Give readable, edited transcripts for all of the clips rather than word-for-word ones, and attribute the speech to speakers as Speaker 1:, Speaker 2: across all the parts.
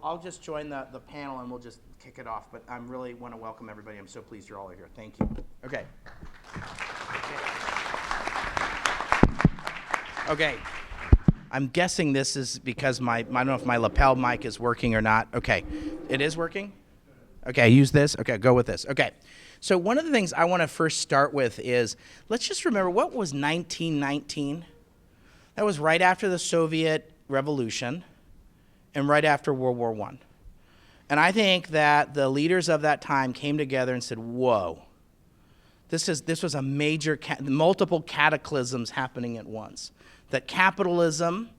Speaker 1: I'll just join the panel and we'll just kick it off. But I really want to welcome everybody. I'm so pleased you're all here. Thank you. Okay. Okay. I'm guessing this is because I don't know if my lapel mic is working or not. Okay. It is working? Okay, use this. Okay, go with this. Okay. So one of the things I want to first start with is, let's just remember, what was 1919? That was right after the Soviet Revolution and right after World War I. And I think that the leaders of that time came together and said, whoa, this was a major, multiple cataclysms happening at once. That capitalism,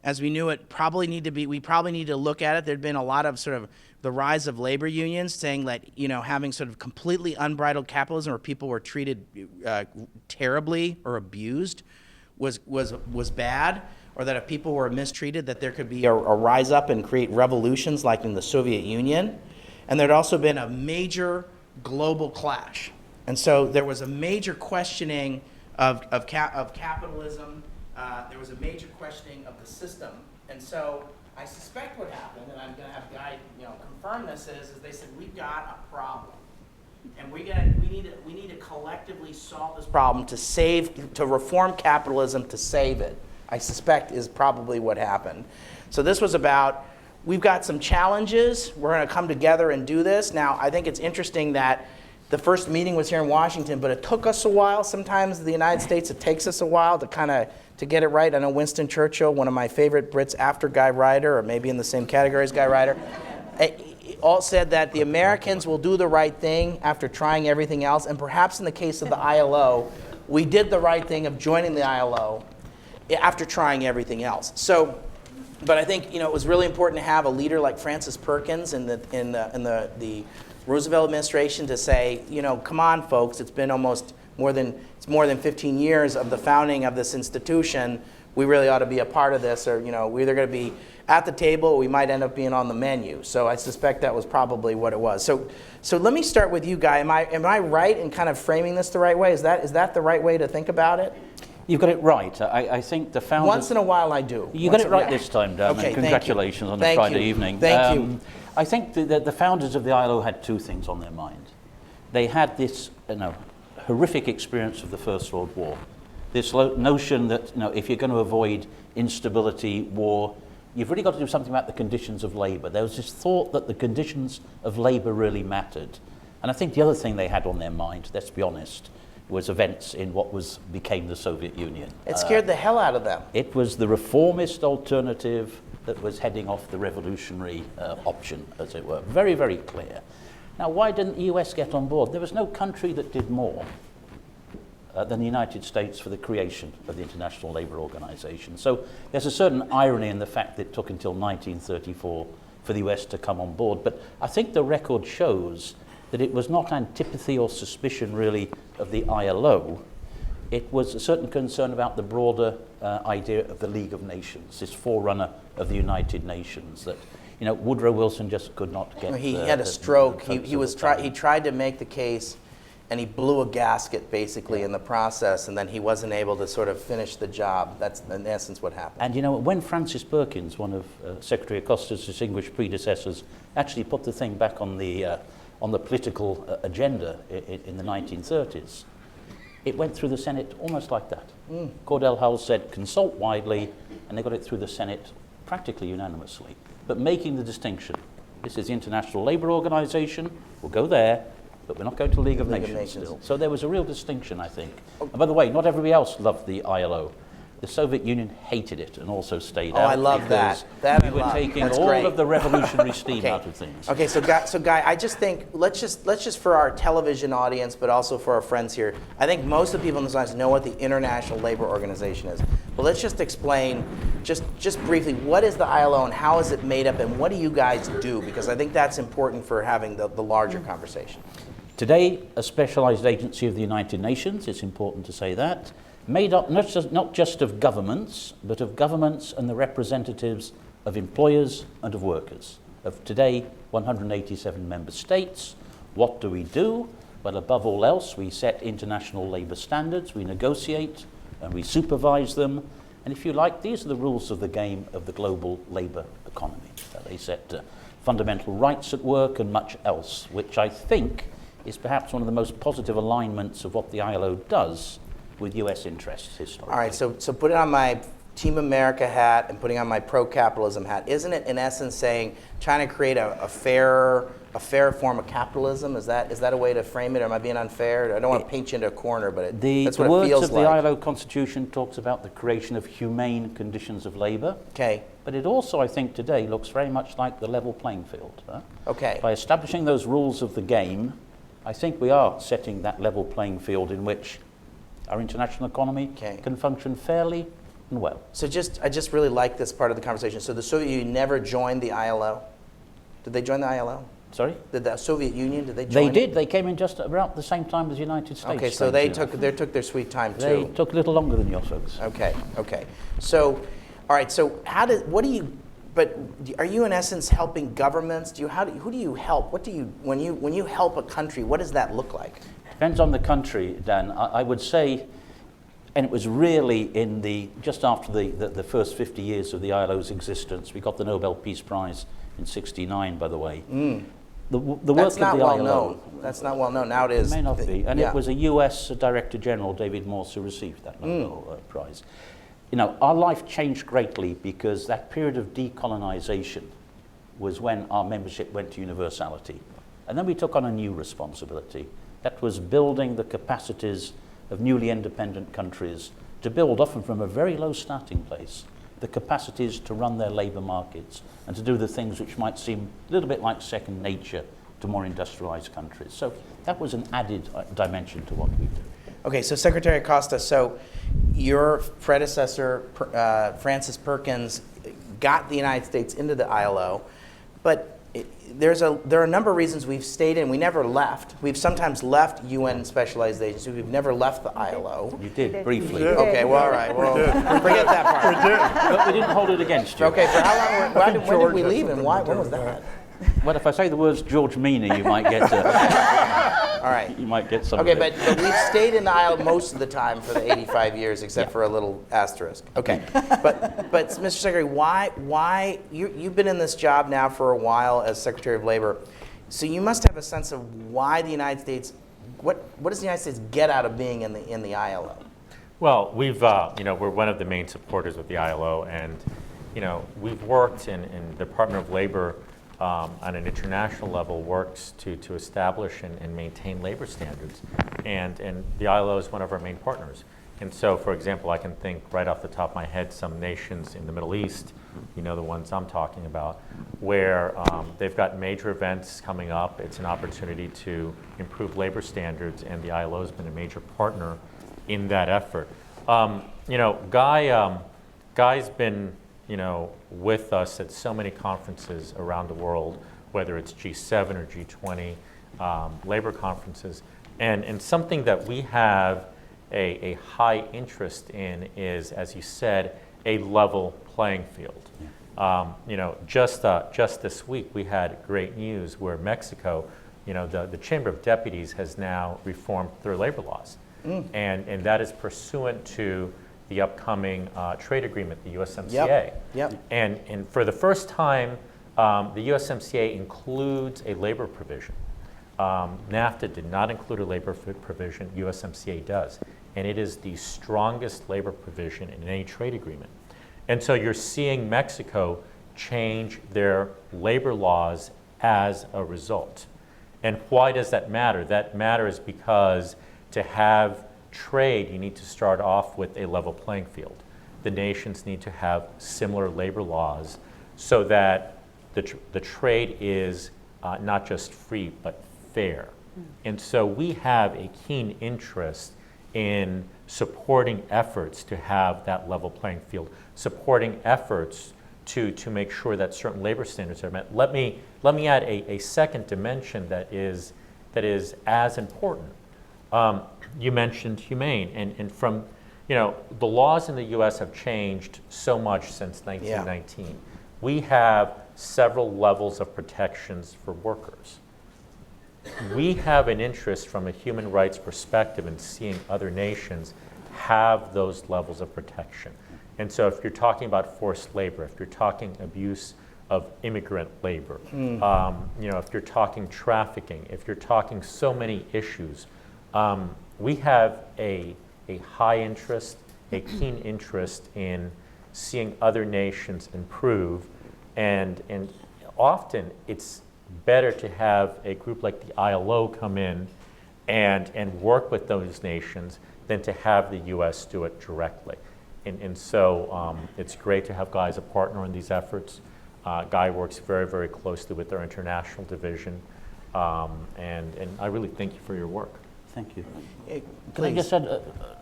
Speaker 1: as we knew it, we probably need to look at it. There'd been a lot of sort of the rise of labor unions saying that, having sort of completely unbridled capitalism where people were treated terribly or abused was bad, or that if people were mistreated, that there could be a rise up and create revolutions like in the Soviet Union. And there'd also been a major global clash. And so there was a major questioning of capitalism. There was a major questioning of the system. And so I suspect what happened, and I'm going to have Guy confirm this, is they said, we've got a problem. And we need to collectively solve this problem to reform capitalism, to save it. I suspect is probably what happened. So this was about, we've got some challenges, we're going to come together and do this. Now, I think it's interesting that the first meeting was here in Washington, but it took us a while. Sometimes in the United States, it takes us a while to get it right. I know Winston Churchill, one of my favorite Brits after Guy Ryder, or maybe in the same category as Guy Ryder, all said that the Americans will do the right thing after trying everything else. And perhaps in the case of the ILO, we did the right thing of joining the ILO after trying everything else. So, but I think it was really important to have a leader like Francis Perkins in the Roosevelt administration to say, come on, folks, it's been more than 15 years of the founding of this institution. We really ought to be a part of this, or we're either going to be at the table, or we might end up being on the menu. So I suspect that was probably what it was. So let me start with you, Guy. Am I right in kind of framing this the right way? Is that the right way to think about it?
Speaker 2: You've got it right. I think the founders...
Speaker 1: Once in a while I do.
Speaker 2: You got it right this time, Dan. Okay, congratulations on a Friday evening.
Speaker 1: Thank you.
Speaker 2: I think the founders of the ILO had two things on their mind. They had this horrific experience of the First World War. This notion that if you're going to avoid instability, war, you've really got to do something about the conditions of labor. There was this thought that the conditions of labor really mattered. And I think the other thing they had on their mind, let's be honest, was events in what became the Soviet Union.
Speaker 1: It scared the hell out of them.
Speaker 2: It was the reformist alternative that was heading off the revolutionary option, as it were. Very, very clear. Now, why didn't the US get on board? There was no country that did more than the United States for the creation of the International Labour Organization. So there's a certain irony in the fact that it took until 1934 for the US to come on board. But I think the record shows that it was not antipathy or suspicion really of the ILO. It was a certain concern about the broader idea of the League of Nations, this forerunner of the United Nations that Woodrow Wilson just could not get.
Speaker 1: He had a stroke. He tried to make the case, and he blew a gasket basically in the process, and then he wasn't able to sort of finish the job. That's in essence what happened.
Speaker 2: And when Francis Perkins, one of Secretary Acosta's distinguished predecessors, actually put the thing back on the political agenda in the 1930s, it went through the Senate almost like that. Cordell Hull said, consult widely, and they got it through the Senate practically unanimously. But making the distinction, this is the International Labour Organization, we'll go there, but we're not going to the League of Nations still. So there was a real distinction, I think. And by the way, not everybody else loved the ILO. The Soviet Union hated it and also stayed out.
Speaker 1: I love that.
Speaker 2: We were taking all of the revolutionary steam out of things.
Speaker 1: Okay, so Guy, I just think let's just for our television audience, but also for our friends here, I think most of the people in this audience know what the International Labour Organization is. But let's just explain, just briefly, what is the ILO and how is it made up, and what do you guys do? Because I think that's important for having the larger conversation.
Speaker 2: Today, a specialized agency of the United Nations. It's important to say that. Made up not just of governments, but of governments and the representatives of employers and of workers. Of today, 187 member states. What do we do? Well, above all else, we set international labor standards, we negotiate and we supervise them, And if you like, these are the rules of the game of the global labour economy. They set fundamental rights at work and much else, which I think is perhaps one of the most positive alignments of what the ILO does with US interests historically.
Speaker 1: All right, so put it on my Team America hat and putting on my pro-capitalism hat. Isn't it in essence saying, trying to create a fair form of capitalism? Is that a way to frame it? Or am I being unfair? I don't want to paint you into a corner, but that's what it feels like.
Speaker 2: The words of the ILO Constitution talks about the creation of humane conditions of labour.
Speaker 1: Okay.
Speaker 2: But it also, I think, today looks very much like the level playing field.
Speaker 1: Okay.
Speaker 2: By establishing those rules of the game, I think we are setting that level playing field in which our international economy can function fairly and well.
Speaker 1: So I just really like this part of the conversation. So the Soviet Union never joined the ILO? Did they join the ILO?
Speaker 2: Sorry?
Speaker 1: Did the Soviet Union, did they join?
Speaker 2: They did. They came in just about the same time as the United States.
Speaker 1: Okay, so they took their sweet time too.
Speaker 2: They took a little longer than your folks.
Speaker 1: Okay. So, all right, so are you in essence helping governments? Who do you help? When you help a country, what does that look like?
Speaker 2: Depends on the country, Dan. I would say, and it was really just after the first 50 years of the ILO's existence. We got the Nobel Peace Prize in '69, by the way. The work
Speaker 1: That's
Speaker 2: of
Speaker 1: not
Speaker 2: the
Speaker 1: well
Speaker 2: ILO,
Speaker 1: known. That's not well known. Now it is.
Speaker 2: It may not be. And it was a US Director General, David Morse, who received that Nobel Prize. You know, our life changed greatly because that period of decolonization was when our membership went to universality. And then we took on a new responsibility. That was building the capacities of newly independent countries to build, often from a very low starting place, the capacities to run their labour markets and to do the things which might seem a little bit like second nature to more industrialised countries. So that was an added dimension to what we do.
Speaker 1: Okay, so Secretary Acosta, so your predecessor, Francis Perkins, got the United States into the ILO, but there are a number of reasons we've stayed in. We never left. We've sometimes left UN specialized agencies. We've never left the ILO.
Speaker 2: You did, briefly.
Speaker 1: Okay, well, all right. Well, forget that part.
Speaker 2: But we didn't hold it against you.
Speaker 1: Okay, for how long? When did we leave and why? When was that?
Speaker 2: Well, if I say the words George Meany, you might get
Speaker 1: all right.
Speaker 2: You might get some.
Speaker 1: Okay, but we've stayed in the ILO most of the time for the 85 years, except for a little asterisk. Okay, but Mr. Secretary, why you've been in this job now for a while as Secretary of Labor, so you must have a sense of why the United States. What does the United States get out of being in the ILO?
Speaker 3: Well, we're one of the main supporters of the ILO, and we've worked in the Department of Labor. On an international level, works to establish and maintain labor standards. And the ILO is one of our main partners. And so, for example, I can think right off the top of my head some nations in the Middle East, the ones I'm talking about, where they've got major events coming up. It's an opportunity to improve labor standards, and the ILO has been a major partner in that effort. Guy's been with us at so many conferences around the world, whether it's G7 or G20 labor conferences. And something that we have a high interest in is, as you said, a level playing field. Just this week we had great news where Mexico, the Chamber of Deputies has now reformed their labor laws. And that is pursuant to the upcoming trade agreement, the USMCA.
Speaker 1: Yep.
Speaker 3: And for the first time, the USMCA includes a labor provision. NAFTA did not include a labor provision, USMCA does. And it is the strongest labor provision in any trade agreement. And so you're seeing Mexico change their labor laws as a result. And why does that matter? That matters because to have trade, you need to start off with a level playing field. The nations need to have similar labor laws so that the trade is not just free, but fair. And so we have a keen interest in supporting efforts to have that level playing field, supporting efforts to make sure that certain labor standards are met. Let me add a second dimension that is as important. You mentioned humane, and from, the laws in the U.S. have changed so much since 1919. Yeah. We have several levels of protections for workers. We have an interest from a human rights perspective in seeing other nations have those levels of protection. And so if you're talking about forced labor, if you're talking abuse of immigrant labor, if you're talking trafficking, if you're talking so many issues, we have a high interest, a keen interest in seeing other nations improve, and often it's better to have a group like the ILO come in and work with those nations than to have the U.S. do it directly. And so it's great to have Guy as a partner in these efforts. Guy works very, very closely with our international division, and I really thank you for your work.
Speaker 2: Thank you. Can I
Speaker 1: Please.
Speaker 2: just add,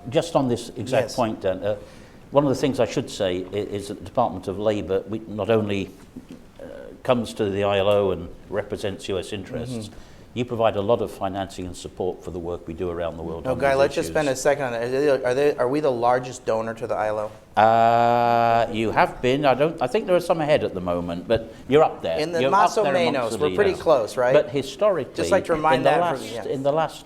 Speaker 2: just on this exact
Speaker 1: Yes.
Speaker 2: point, Dan, one of the things I should say is that the Department of Labour not only comes to the ILO and represents US interests, you provide a lot of financing and support for the work we do around the world.
Speaker 1: No,
Speaker 2: on
Speaker 1: Guy,
Speaker 2: these
Speaker 1: let's just
Speaker 2: issues.
Speaker 1: spend a second on that. Are we the largest donor to the ILO?
Speaker 2: You have been. I think there are some ahead at the moment, but you're up there.
Speaker 1: In the
Speaker 2: You're up
Speaker 1: Maso
Speaker 2: there amongst
Speaker 1: Menos,
Speaker 2: the
Speaker 1: we're pretty
Speaker 2: leaders.
Speaker 1: close, right?
Speaker 2: But historically,
Speaker 1: Just like to remind
Speaker 2: in the
Speaker 1: that
Speaker 2: last,
Speaker 1: for- yeah.
Speaker 2: in the last,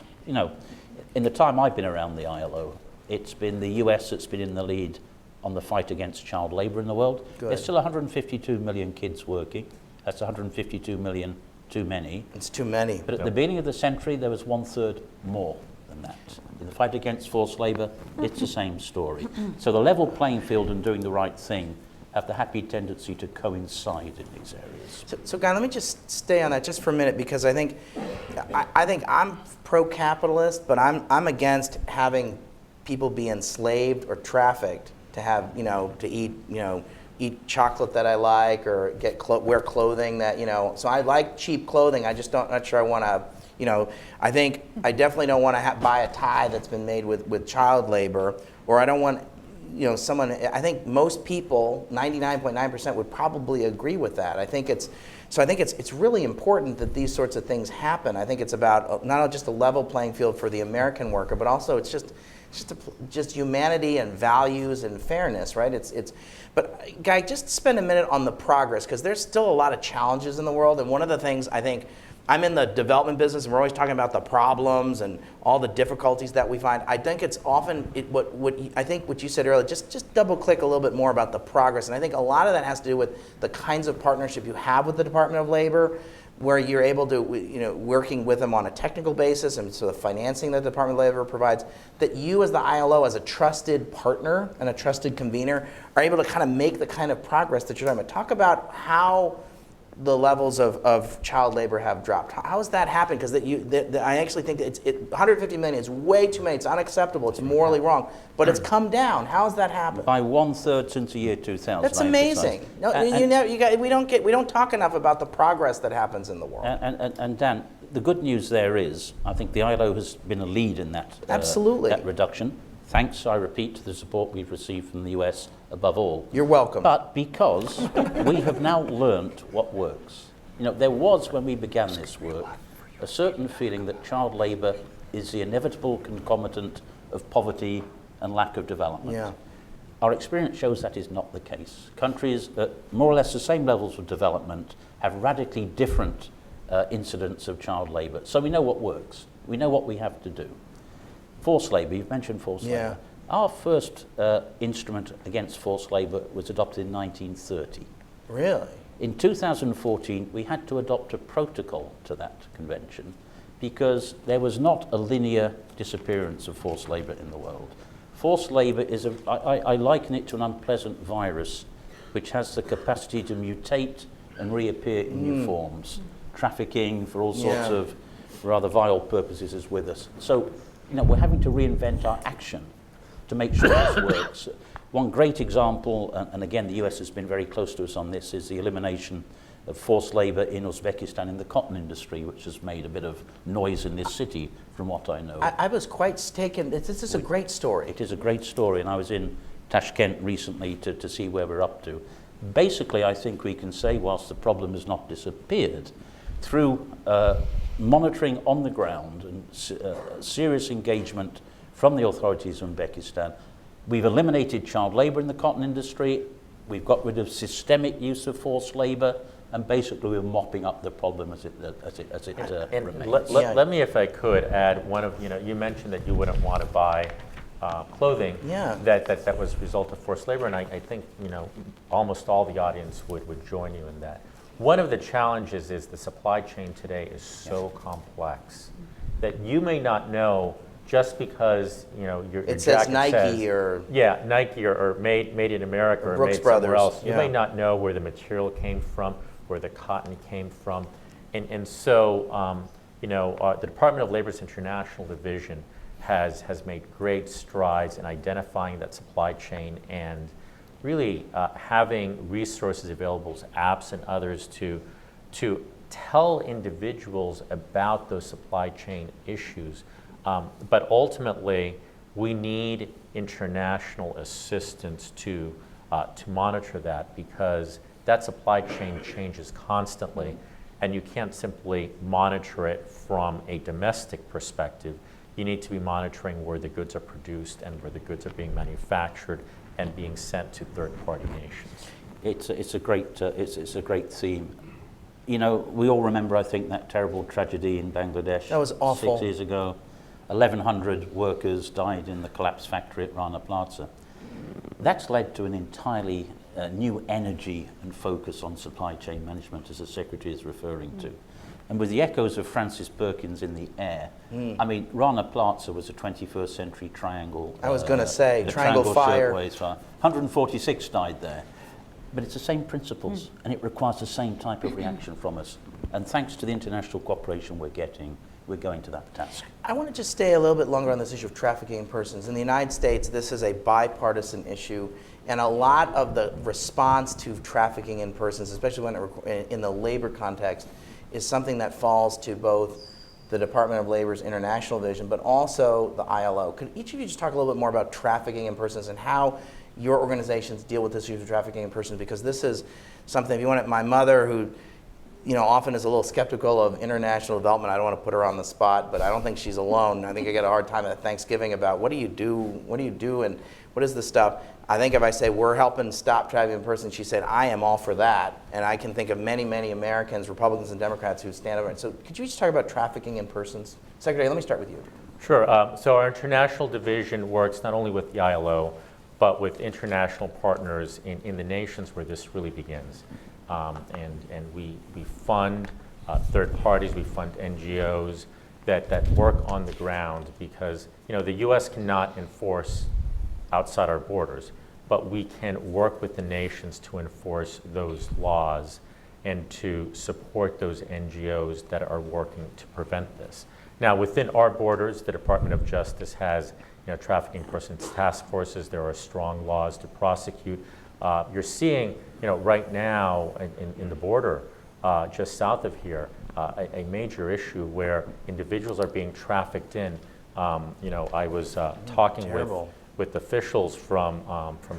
Speaker 2: in the time I've been around the ILO, it's been the US that's been in the lead on the fight against child labour in the world.
Speaker 1: Good.
Speaker 2: There's still 152 million kids working. That's 152 million too many.
Speaker 1: It's too many.
Speaker 2: But at the beginning of the century, there was 1/3 more than that. In the fight against forced labour, it's the same story. So the level playing field and doing the right thing have the happy tendency to coincide in these areas.
Speaker 1: So Guy, let me just stay on that just for a minute, because I think I'm pro-capitalist, but I'm against having people be enslaved or trafficked to have, to eat chocolate that I like, or wear clothing that, so I like cheap clothing. I just not sure I want to, I think I definitely don't want to buy a tie that's been made with child labor, or I don't want, someone, I think most people, 99.9% would probably agree with that. I think it's really important that these sorts of things happen. I think it's about not just a level playing field for the American worker, but also it's just humanity and values and fairness, right? But Guy, just spend a minute on the progress, because there's still a lot of challenges in the world, and one of the things I think, I'm in the development business, and we're always talking about the problems and all the difficulties that we find. I think it's often what you said earlier. Just double click a little bit more about the progress, and I think a lot of that has to do with the kinds of partnership you have with the Department of Labor, where you're able to, working with them on a technical basis, and so the financing that the Department of Labor provides, that you as the ILO, as a trusted partner and a trusted convener, are able to kind of make the kind of progress that you're talking about. Talk about how the levels of child labor have dropped. How has that happened? Because I actually think that 150 million is way too many. It's unacceptable. It's morally wrong. But it's come down. How has that happened?
Speaker 2: By 1/3 since the year 2000.
Speaker 1: That's
Speaker 2: I
Speaker 1: amazing.
Speaker 2: emphasize.
Speaker 1: We don't talk enough about the progress that happens in the world.
Speaker 2: And Dan, the good news there is, I think the ILO has been a lead in that.
Speaker 1: Absolutely.
Speaker 2: That reduction. Thanks, I repeat, to the support we've received from the US above all.
Speaker 1: You're welcome.
Speaker 2: But because we have now learnt what works. There was, when we began this work, a certain feeling that child labour is the inevitable concomitant of poverty and lack of development.
Speaker 1: Yeah.
Speaker 2: Our experience shows that is not the case. Countries at more or less the same levels of development have radically different incidents of child labour. So we know what works. We know what we have to do. Forced labour, you've mentioned forced labour. Our first instrument against forced labour was adopted in 1930.
Speaker 1: Really?
Speaker 2: In 2014, we had to adopt a protocol to that convention because there was not a linear disappearance of forced labour in the world. Forced labour is, I liken it to an unpleasant virus which has the capacity to mutate and reappear in new forms. Trafficking for all sorts of rather vile purposes is with us. So, we're having to reinvent our action to make sure this works. One great example, and again the US has been very close to us on this, is the elimination of forced labour in Uzbekistan in the cotton industry, which has made a bit of noise in this city, from what I know.
Speaker 1: I was quite taken. This is a great story.
Speaker 2: It is a great story, and I was in Tashkent recently to see where we're up to. Basically, I think we can say, whilst the problem has not disappeared, through monitoring on the ground and serious engagement from the authorities of Uzbekistan, we've eliminated child labour in the cotton industry, we've got rid of systemic use of forced labour, and basically we're mopping up the problem as it
Speaker 3: And
Speaker 2: remains.
Speaker 3: let me, if I could, add one of, you mentioned that you wouldn't want to buy clothing
Speaker 1: Yeah.
Speaker 3: that was a result of forced labor, and I think almost all the audience would join you in that. One of the challenges is the supply chain today is so complex that you may not know just because your
Speaker 1: It says
Speaker 3: jacket
Speaker 1: Nike
Speaker 3: says,
Speaker 1: or
Speaker 3: Nike or made in America or
Speaker 1: Brooks
Speaker 3: made somewhere
Speaker 1: Brothers,
Speaker 3: else. You
Speaker 1: yeah.
Speaker 3: may not know where the material came from, where the cotton came from, and so the Department of Labor's International Division has made great strides in identifying that supply chain and really having resources available as apps and others to tell individuals about those supply chain issues. But ultimately, we need international assistance to monitor that, because that supply chain changes constantly, and you can't simply monitor it from a domestic perspective. You need to be monitoring where the goods are produced and where the goods are being manufactured and being sent to third-party nations.
Speaker 2: It's a great theme. We all remember, I think, that terrible tragedy in Bangladesh.
Speaker 1: That was awful.
Speaker 2: 6 years ago. 1,100 workers died in the collapsed factory at Rana Plaza. That's led to an entirely new energy and focus on supply chain management, as the Secretary is referring to. And with the echoes of Francis Perkins in the air, I mean, Rana Plaza was a 21st century triangle.
Speaker 1: I was going to say,
Speaker 2: a
Speaker 1: triangle fire.
Speaker 2: shirtwaist fire. 146 died there. But it's the same principles, and it requires the same type of reaction from us. And thanks to the international cooperation we're getting, we're going to that task.
Speaker 1: I want to just stay a little bit longer on this issue of trafficking in persons. In the United States, this is a bipartisan issue, and a lot of the response to trafficking in persons, especially when in the labor context, is something that falls to both the Department of Labor's International Division, but also the ILO. Could each of you just talk a little bit more about trafficking in persons and how your organizations deal with this issue of trafficking in persons? Because this is something, if you want it, my mother, who often is a little skeptical of international development. I don't want to put her on the spot, but I don't think she's alone. I think I get a hard time at Thanksgiving about what do you do and what is this stuff? I think if I say we're helping stop trafficking in persons, she said, I am all for that. And I can think of many, many Americans, Republicans and Democrats, who stand over it. So could you just talk about trafficking in persons? Secretary, let me start with you.
Speaker 3: Sure. So our international division works not only with the ILO, but with international partners in the nations where this really begins. And we fund third parties, we fund NGOs that work on the ground, because the U.S. cannot enforce outside our borders, but we can work with the nations to enforce those laws and to support those NGOs that are working to prevent this. Now, within our borders, the Department of Justice has trafficking persons task forces. There are strong laws to prosecute. You're seeing, right now in the border, just south of here, a major issue where individuals are being trafficked in. I was talking with officials from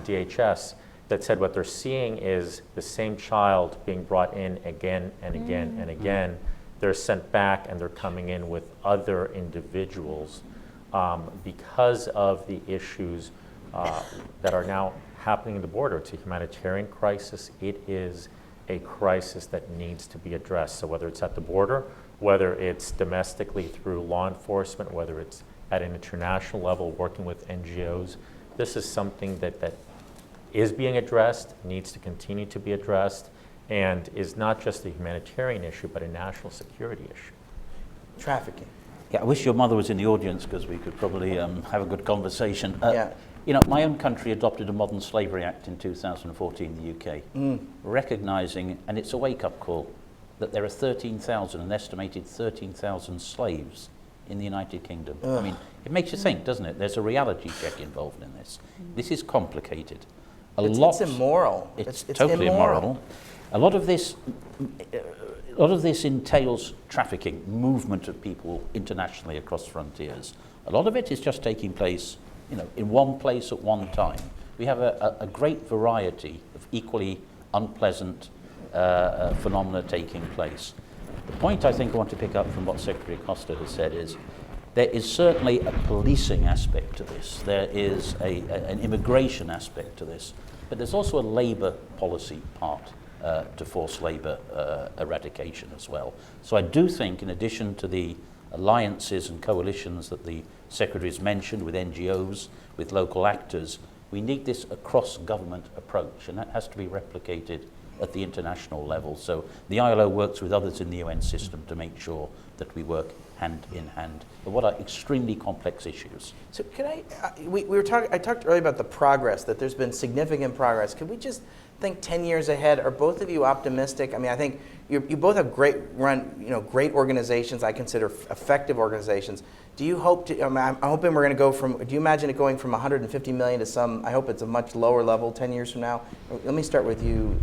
Speaker 3: DHS that said what they're seeing is the same child being brought in again and again and again. They're sent back and they're coming in with other individuals because of the issues that are now happening in the border. It's a humanitarian crisis. It is a crisis that needs to be addressed. So whether it's at the border, whether it's domestically through law enforcement, whether it's at an international level working with NGOs, this is something that is being addressed, needs to continue to be addressed, and is not just a humanitarian issue, but a national security issue.
Speaker 1: Trafficking.
Speaker 2: Yeah, I wish your mother was in the audience, because we could probably have a good conversation. My own country adopted a Modern Slavery Act in 2014, the UK, recognizing, and it's a wake-up call, that there are an estimated 13,000 slaves in the United Kingdom. I mean, it makes you think, doesn't it? There's a reality check involved in this. This is complicated.
Speaker 1: It's immoral.
Speaker 2: It's totally immoral. A lot of this entails trafficking, movement of people internationally across frontiers. A lot of it is just taking place, in one place at one time. We have a great variety of equally unpleasant phenomena taking place. The point I think I want to pick up from what Secretary Acosta has said is there is certainly a policing aspect to this. There is an immigration aspect to this. But there's also a labour policy part to forced labour eradication as well. So I do think, in addition to the alliances and coalitions that the Secretary's mentioned with NGOs, with local actors. We need this across-government approach, and that has to be replicated at the international level. So the ILO works with others in the UN system to make sure that we work hand in hand. But what are extremely complex issues.
Speaker 1: So can I, we were talking, I talked earlier about the progress, that there's been significant progress. Could we just think 10 years ahead? Are both of you optimistic? I mean, I think you both have great great organizations, I consider effective organizations. Do you hope to, I'm hoping we're going to go from, do you imagine it going from 150 million to some, I hope it's a much lower level 10 years from now? Let me start with you,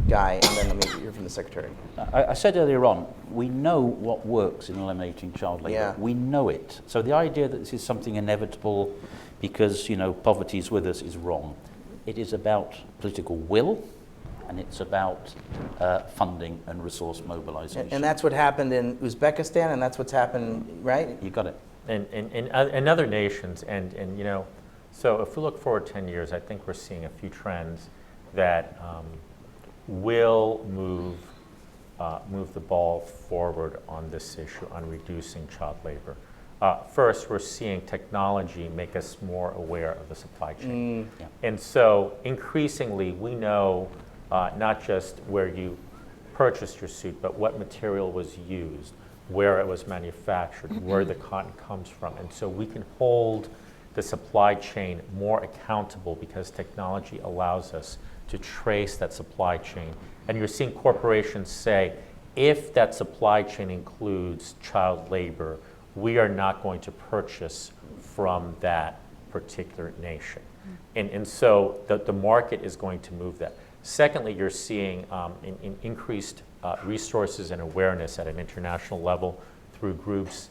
Speaker 1: Guy, and then let me hear from the Secretary.
Speaker 2: I said earlier on, we know what works in eliminating child labour.
Speaker 1: Yeah.
Speaker 2: We know it. So the idea that this is something inevitable because, poverty is with us is wrong. It is about political will, and it's about funding and resource mobilization.
Speaker 1: And that's what happened in Uzbekistan, and that's what's happened, right?
Speaker 2: You got it.
Speaker 3: And in other nations, and so if we look forward 10 years, I think we're seeing a few trends that will move the ball forward on this issue, on reducing child labor. First, we're seeing technology make us more aware of the supply chain.
Speaker 2: Yeah.
Speaker 3: And so increasingly, we know not just where you purchased your suit, but what material was used, where it was manufactured, where the cotton comes from. And so we can hold the supply chain more accountable because technology allows us to trace that supply chain. And you're seeing corporations say, if that supply chain includes child labor, we are not going to purchase from that particular nation. And so the market is going to move that. Secondly, you're seeing increased resources and awareness at an international level through groups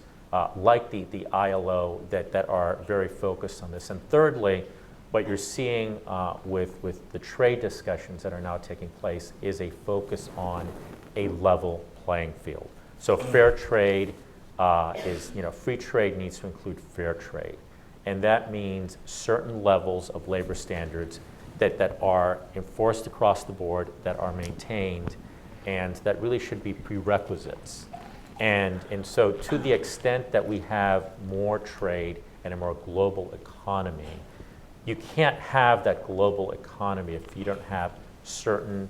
Speaker 3: like the ILO that are very focused on this. And thirdly, what you're seeing with the trade discussions that are now taking place is a focus on a level playing field. So fair trade is, free trade needs to include fair trade. And that means certain levels of labor standards that are enforced across the board, that are maintained, and that really should be prerequisites. And so to the extent that we have more trade and a more global economy, you can't have that global economy if you don't have certain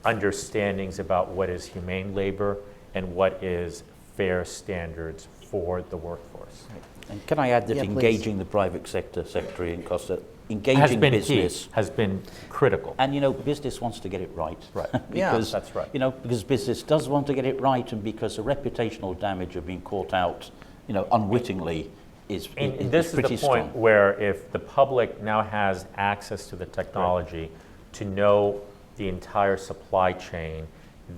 Speaker 3: understandings about what is humane labor and what is fair standards for the workforce.
Speaker 2: And can I add that engaging the private sector, Secretary and Acosta, engaging business
Speaker 3: has been critical.
Speaker 2: And business wants to get it right.
Speaker 3: Right.
Speaker 2: Because,
Speaker 3: that's right.
Speaker 2: Because business does want to get it right, and because the reputational damage of being caught out, unwittingly is
Speaker 3: this
Speaker 2: pretty
Speaker 3: is the point
Speaker 2: strong.
Speaker 3: where if the public now has access to the technology to know the entire supply chain,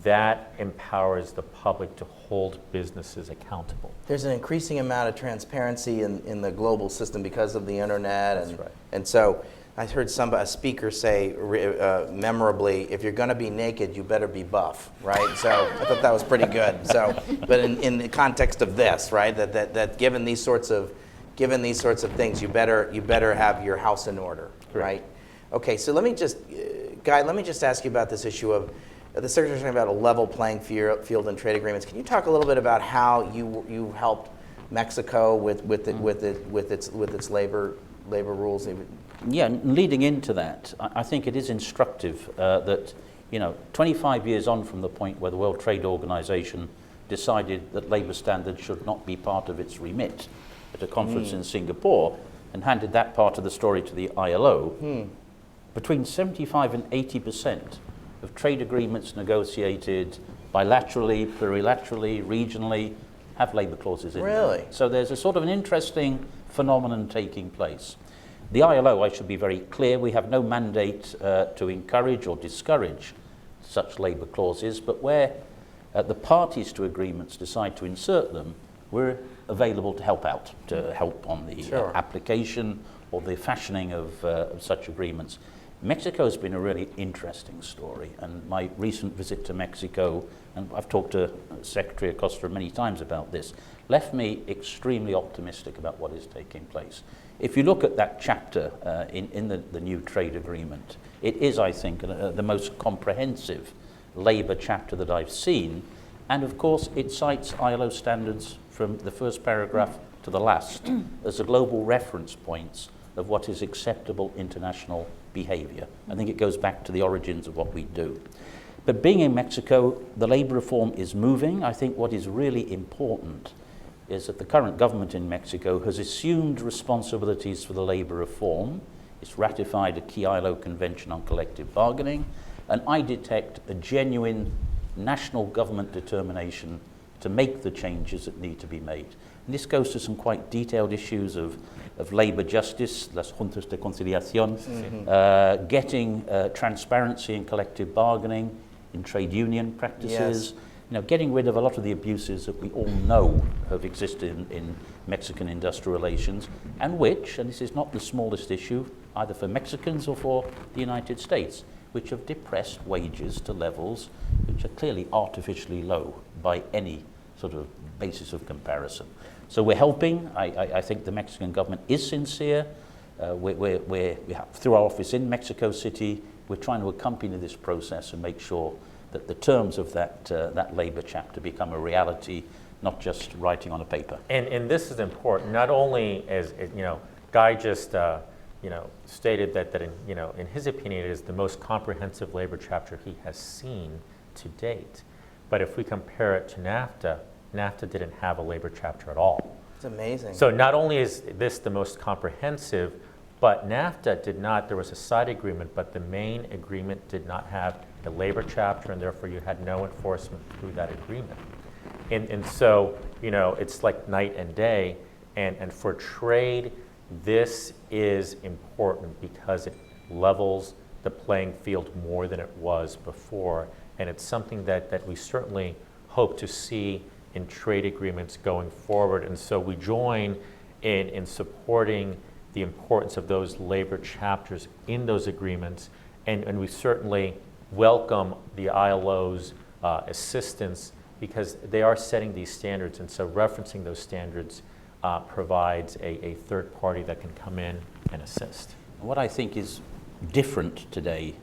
Speaker 3: that empowers the public to hold businesses accountable.
Speaker 1: There's an increasing amount of transparency in the global system because of the internet.
Speaker 3: That's right.
Speaker 1: And so I heard a speaker say memorably, if you're going to be naked, you better be buff, right? So I thought that was pretty good. So, but in the context of this, right, that given these sorts of things, you better have your house in order, right? Okay, so let me just, Guy, let me just ask you about this issue of the Secretary talking about a level playing field in trade agreements. Can you talk a little bit about how you helped Mexico with its labor rules?
Speaker 2: Yeah, and leading into that, I think it is instructive that 25 years on from the point where the World Trade Organization decided that labour standards should not be part of its remit at a conference in Singapore, and handed that part of the story to the ILO. Between 75 and 80% of trade agreements negotiated bilaterally, plurilaterally, regionally, have labour clauses in them.
Speaker 1: Really?
Speaker 2: So there's a sort of an interesting phenomenon taking place. The ILO, I should be very clear, we have no mandate to encourage or discourage such labour clauses, but where the parties to agreements decide to insert them, we're available to help out, to help on the application or the fashioning of such agreements. Mexico has been a really interesting story, and my recent visit to Mexico, and I've talked to Secretary Acosta many times about this, left me extremely optimistic about what is taking place. If you look at that chapter in the new trade agreement, it is, I think, the most comprehensive labour chapter that I've seen, and of course it cites ILO standards from the first paragraph to the last as the global reference points of what is acceptable international behavior. I think it goes back to the origins of what we do. But being in Mexico, the labor reform is moving. I think what is really important is that the current government in Mexico has assumed responsibilities for the labor reform. It's ratified a key ILO convention on collective bargaining, and I detect a genuine national government determination to make the changes that need to be made. And this goes to some quite detailed issues of labor justice, las juntas de conciliación, getting transparency in collective bargaining, in trade union practices, getting rid of a lot of the abuses that we all know have existed in Mexican industrial relations, and which, and this is not the smallest issue, either for Mexicans or for the United States, which have depressed wages to levels which are clearly artificially low by any sort of basis of comparison. So we're helping. I think the Mexican government is sincere. Through our office in Mexico City, we're trying to accompany this process and make sure that the terms of that labor chapter become a reality, not just writing on a paper.
Speaker 3: And this is important, not only as Guy just stated that in his opinion it is the most comprehensive labor chapter he has seen to date. But if we compare it to NAFTA, NAFTA didn't have a labor chapter at all.
Speaker 1: It's amazing.
Speaker 3: So not only is this the most comprehensive, but NAFTA did not, there was a side agreement, but the main agreement did not have a labor chapter, and therefore you had no enforcement through that agreement. And so, it's like night and day, and for trade, this is important because it levels the playing field more than it was before, and it's something that we certainly hope to see in trade agreements going forward. And so we join in supporting the importance of those labor chapters in those agreements, and we certainly welcome the ILO's assistance because they are setting these standards, and so referencing those standards provides a third party that can come in and assist.
Speaker 2: What I think is different today,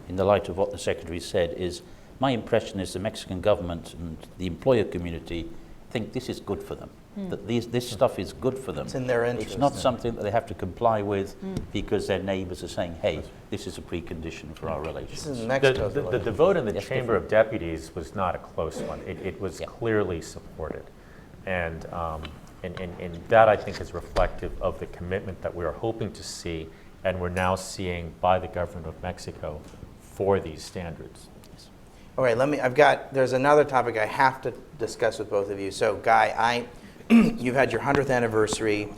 Speaker 2: in the light of what the Secretary said, is my impression is the Mexican government and the employer community think this is good for them, that this stuff is good for them.
Speaker 1: It's in their interest.
Speaker 2: It's not something that they have to comply with because their neighbors are saying, hey, this is a precondition for our relations.
Speaker 1: This is Mexico's
Speaker 3: The vote in the Chamber of Deputies was not a close one. It was clearly supported. And that, I think, is reflective of the commitment that we are hoping to see and we're now seeing by the government of Mexico for these standards.
Speaker 1: All right, there's another topic I have to discuss with both of you. So, Guy, you've had your 100th anniversary.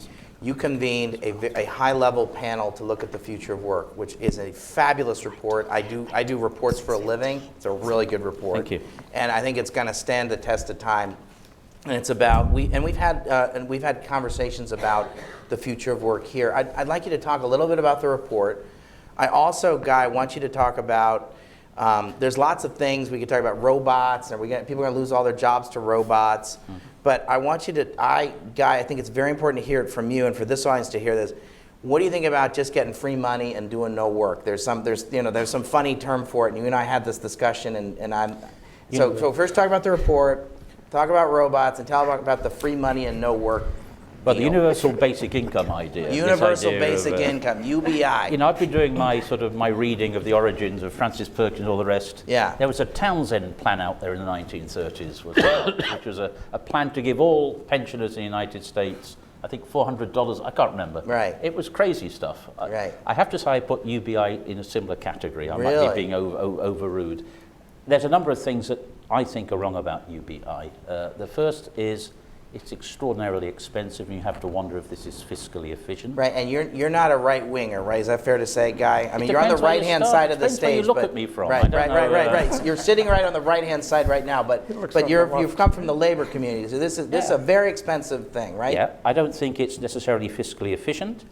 Speaker 1: You convened a high-level panel to look at the future of work, which is a fabulous report. I do reports for a living. It's a really good report.
Speaker 2: Thank you.
Speaker 1: And I think it's going to stand the test of time. And it's about we've had conversations about the future of work here. I'd like you to talk a little bit about the report. I also, Guy, want you to talk about. There's lots of things we could talk about. Robots, and people are going to lose all their jobs to robots. But I want you to, Guy, I think it's very important to hear it from you and for this audience to hear this. What do you think about just getting free money and doing no work? There's some funny term for it, and you and I had this discussion, so first talk about the report, talk about robots, and tell about the free money and no work.
Speaker 2: But the universal basic income idea.
Speaker 1: Universal basic income, UBI.
Speaker 2: I've been doing my reading of the origins of Francis Perkins and all the rest.
Speaker 1: Yeah.
Speaker 2: There was a Townsend plan out there in the 1930s, which was a plan to give all pensioners in the United States, I think $400, I can't remember.
Speaker 1: Right.
Speaker 2: It was crazy stuff.
Speaker 1: Right.
Speaker 2: I have to say I put UBI in a similar category. I might
Speaker 1: Really?
Speaker 2: be being over rude. There's a number of things that I think are wrong about UBI. The first is it's extraordinarily expensive, and you have to wonder if this is fiscally efficient.
Speaker 1: Right, and you're not a right winger, right? Is that fair to say, Guy? I mean, you're on the right hand side of the stage.
Speaker 2: Where you look at me from.
Speaker 1: Right. You're sitting right on the right hand side right now, but you've come from the labor community, so this is a very expensive thing, right?
Speaker 2: Yeah, I don't think it's necessarily fiscally efficient.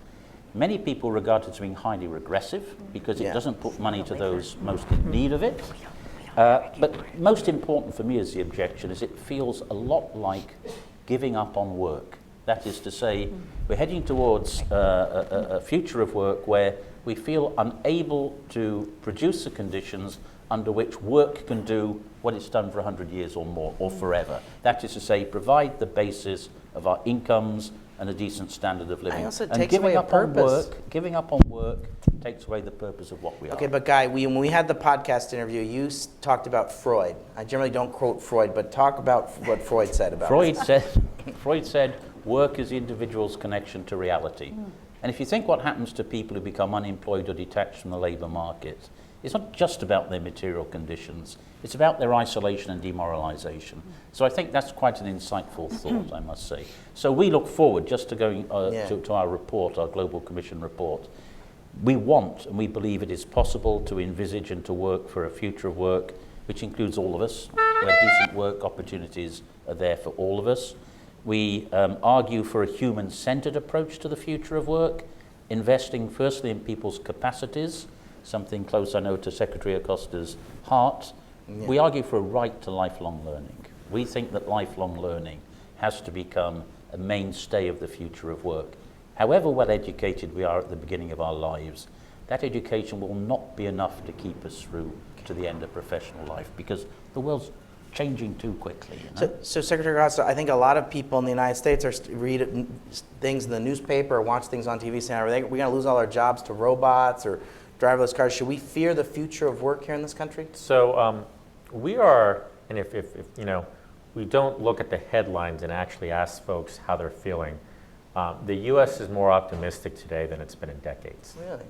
Speaker 2: Many people regard it as being highly regressive because it doesn't put money to those most in need of it. But most important for me as the objection is it feels a lot like giving up on work. That is to say, we're heading towards a future of work where we feel unable to produce the conditions under which work can do what it's done for 100 years or more, or forever. That is to say, provide the basis of our incomes and a decent standard of living.
Speaker 1: Also, it
Speaker 2: and
Speaker 1: takes
Speaker 2: giving
Speaker 1: away a
Speaker 2: up on
Speaker 1: purpose.
Speaker 2: giving up on work takes away the purpose of what we are.
Speaker 1: Okay, but Guy, when we had the podcast interview, you talked about Freud. I generally don't quote Freud, but talk about what Freud said about it.
Speaker 2: Freud said, work is the individual's connection to reality. And if you think what happens to people who become unemployed or detached from the labour market, it's not just about their material conditions, it's about their isolation and demoralisation. So I think that's quite an insightful thought, I must say. So we look forward, just to going to our report, our Global Commission report. We want and we believe it is possible to envisage and to work for a future of work which includes all of us, where decent work opportunities are there for all of us. We argue for a human-centred approach to the future of work, investing firstly in people's capacities, something close, I know, to Secretary Acosta's heart. Yeah. We argue for a right to lifelong learning. We think that lifelong learning has to become a mainstay of the future of work. However well educated we are at the beginning of our lives, that education will not be enough to keep us through to the end of professional life, because the world's changing too quickly. You know?
Speaker 1: So Secretary Acosta, I think a lot of people in the United States read things in the newspaper or watch things on TV saying, are we going to lose all our jobs to robots or driverless cars? Should we fear the future of work here in this country?
Speaker 3: So we are, and if you know, we don't look at the headlines and actually ask folks how they're feeling. The U.S. is more optimistic today than it's been in decades.
Speaker 1: Really?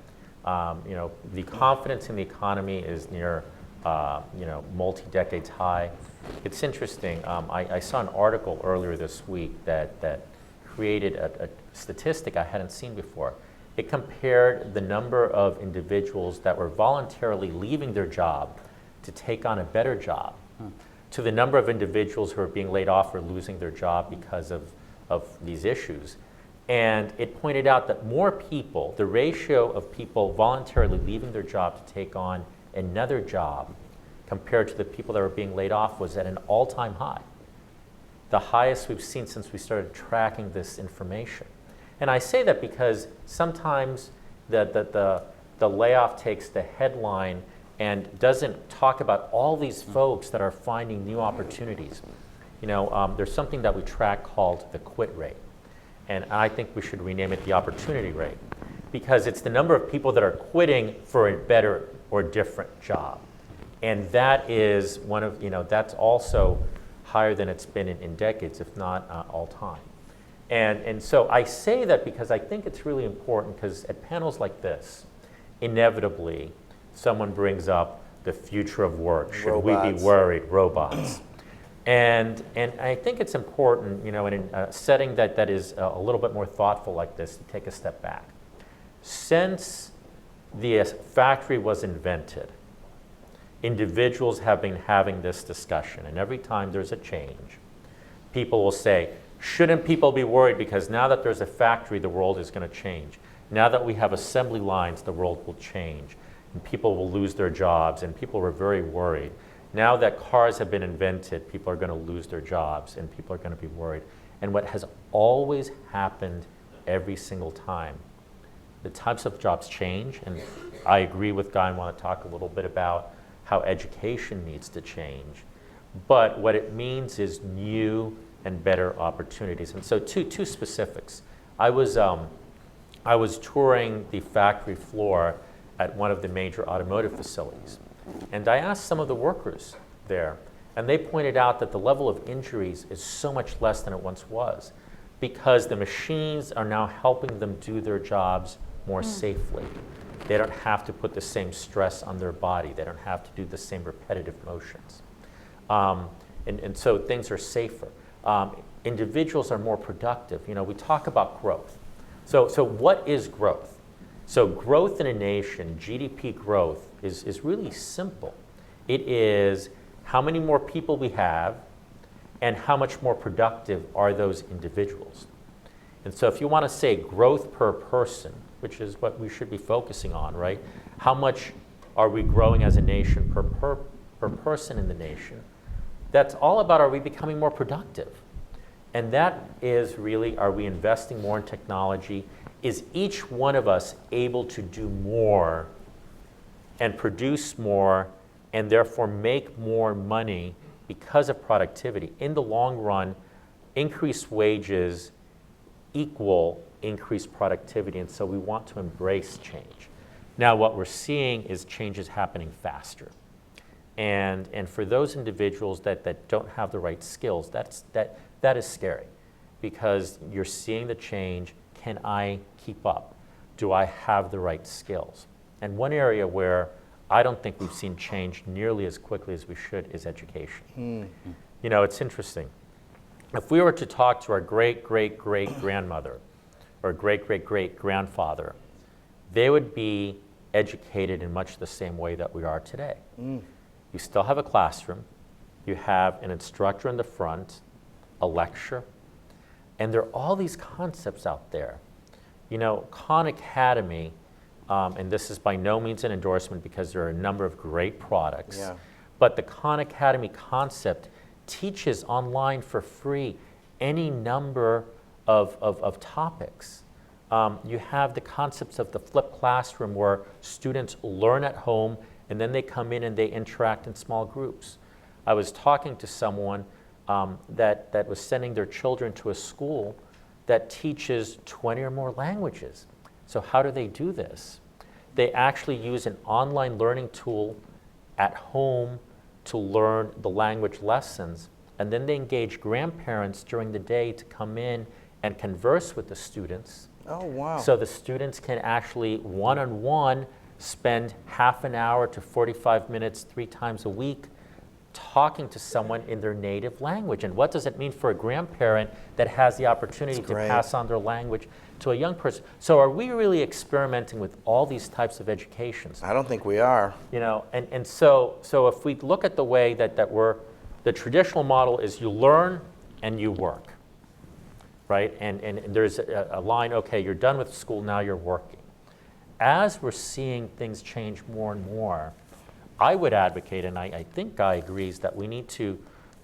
Speaker 3: You know, the confidence in the economy is near, you know, multi-decades high. It's interesting. I saw an article earlier this week that created a statistic I hadn't seen before. It compared the number of individuals that were voluntarily leaving their job to take on a better job to the number of individuals who are being laid off or losing their job because of these issues. And it pointed out that more people, the ratio of people voluntarily leaving their job to take on another job compared to the people that were being laid off was at an all-time high. The highest we've seen since we started tracking this information. And I say that because sometimes the layoff takes the headline and doesn't talk about all these folks that are finding new opportunities. You know, there's something that we track called the quit rate. And I think we should rename it the opportunity rate, because it's the number of people that are quitting for a better or different job. And that is one of, you know, that's also higher than it's been in decades, if not all time. And so I say that because I think it's really important, because at panels like this, inevitably, someone brings up the future of work. Should we be worried? Robots. And I think it's important, you know, in a setting that is a little bit more thoughtful like this, to take a step back. Since the factory was invented, individuals have been having this discussion, and every time there's a change, people will say, shouldn't people be worried, because now that there's a factory, the world is going to change. Now that we have assembly lines, the world will change, and people will lose their jobs, and people were very worried. Now that cars have been invented, people are going to lose their jobs, and people are going to be worried. And what has always happened every single time, the types of jobs change, and I agree with Guy and want to talk a little bit about how education needs to change. But what it means is new and better opportunities. And so two specifics. I was touring the factory floor at one of the major automotive facilities. And I asked some of the workers there, and they pointed out that the level of injuries is so much less than it once was, because the machines are now helping them do their jobs more safely. They don't have to put the same stress on their body. They don't have to do the same repetitive motions. And so things are safer. Individuals are more productive. You know, we talk about growth. So what is growth? So growth in a nation, GDP growth, is really simple. It is how many more people we have and how much more productive are those individuals. And so if you want to say growth per person, which is what we should be focusing on, right? How much are we growing as a nation per person in the nation? That's all about, are we becoming more productive? And that is really, are we investing more in technology? Is each one of us able to do more and produce more and therefore make more money because of productivity. In the long run, increased wages equal increased productivity, and so we want to embrace change. Now, what we're seeing is changes happening faster. And for those individuals that don't have the right skills, that is scary, because you're seeing the change. Can I keep up? Do I have the right skills? And one area where I don't think we've seen change nearly as quickly as we should is education. You know, it's interesting. If we were to talk to our great-great-great-grandmother or great-great-great-grandfather, they would be educated in much the same way that we are today. You still have a classroom, you have an instructor in the front, a lecture, and there are all these concepts out there. You know, Khan Academy, and this is by no means an endorsement because there are a number of great products, but the Khan Academy concept teaches online for free any number of topics. You have the concepts of the flipped classroom where students learn at home and then they come in and they interact in small groups. I was talking to someone that was sending their children to a school that teaches 20 or more languages. So how do they do this? They actually use an online learning tool at home to learn the language lessons, and then they engage grandparents during the day to come in and converse with the students.
Speaker 1: Oh, wow.
Speaker 3: So the students can actually one-on-one spend half an hour to 45 minutes 3 times a week talking to someone in their native language. And what does it mean for a grandparent that has the opportunity to pass on their language to a young person? So are we really experimenting with all these types of educations?
Speaker 1: I don't think we are.
Speaker 3: You know, and so if we look at the way that we're, the traditional model is you learn and you work, right? And there's a line, okay, you're done with school, now you're working. As we're seeing things change more and more, I would advocate, and I think Guy agrees, that we need to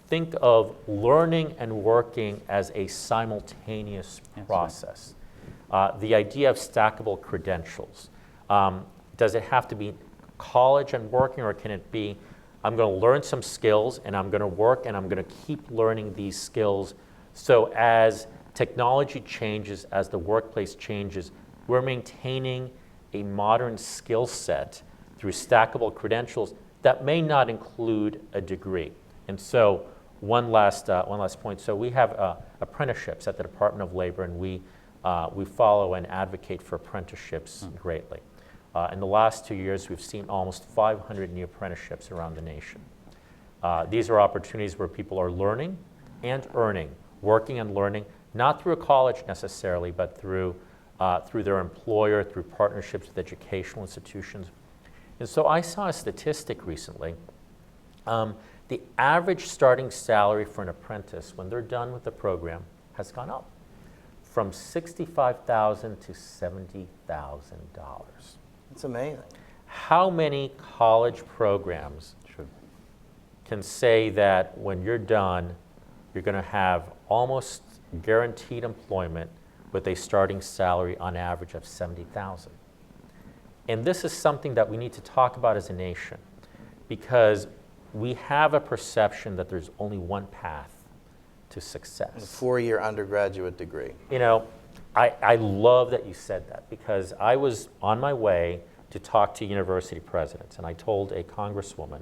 Speaker 3: think of learning and working as a simultaneous process. The idea of stackable credentials. Does it have to be college and working, or can it be, I'm going to learn some skills and I'm going to work and I'm going to keep learning these skills, so as technology changes, as the workplace changes, we're maintaining a modern skill set through stackable credentials that may not include a degree. And so one last point. So we have apprenticeships at the Department of Labor, and we follow and advocate for apprenticeships greatly. In the last 2 years, we've seen almost 500 new apprenticeships around the nation. These are opportunities where people are learning and earning, working and learning, not through a college necessarily, but through their employer, through partnerships with educational institutions. And so I saw a statistic recently. The average starting salary for an apprentice when they're done with the program has gone up from $65,000 to $70,000.
Speaker 1: That's amazing.
Speaker 3: How many college programs can say that when you're done, you're going to have almost guaranteed employment with a starting salary on average of $70,000? And this is something that we need to talk about as a nation, because we have a perception that there's only one path to success.
Speaker 1: A 4-year undergraduate degree.
Speaker 3: You know, I love that you said that, because I was on my way to talk to university presidents, and I told a congresswoman,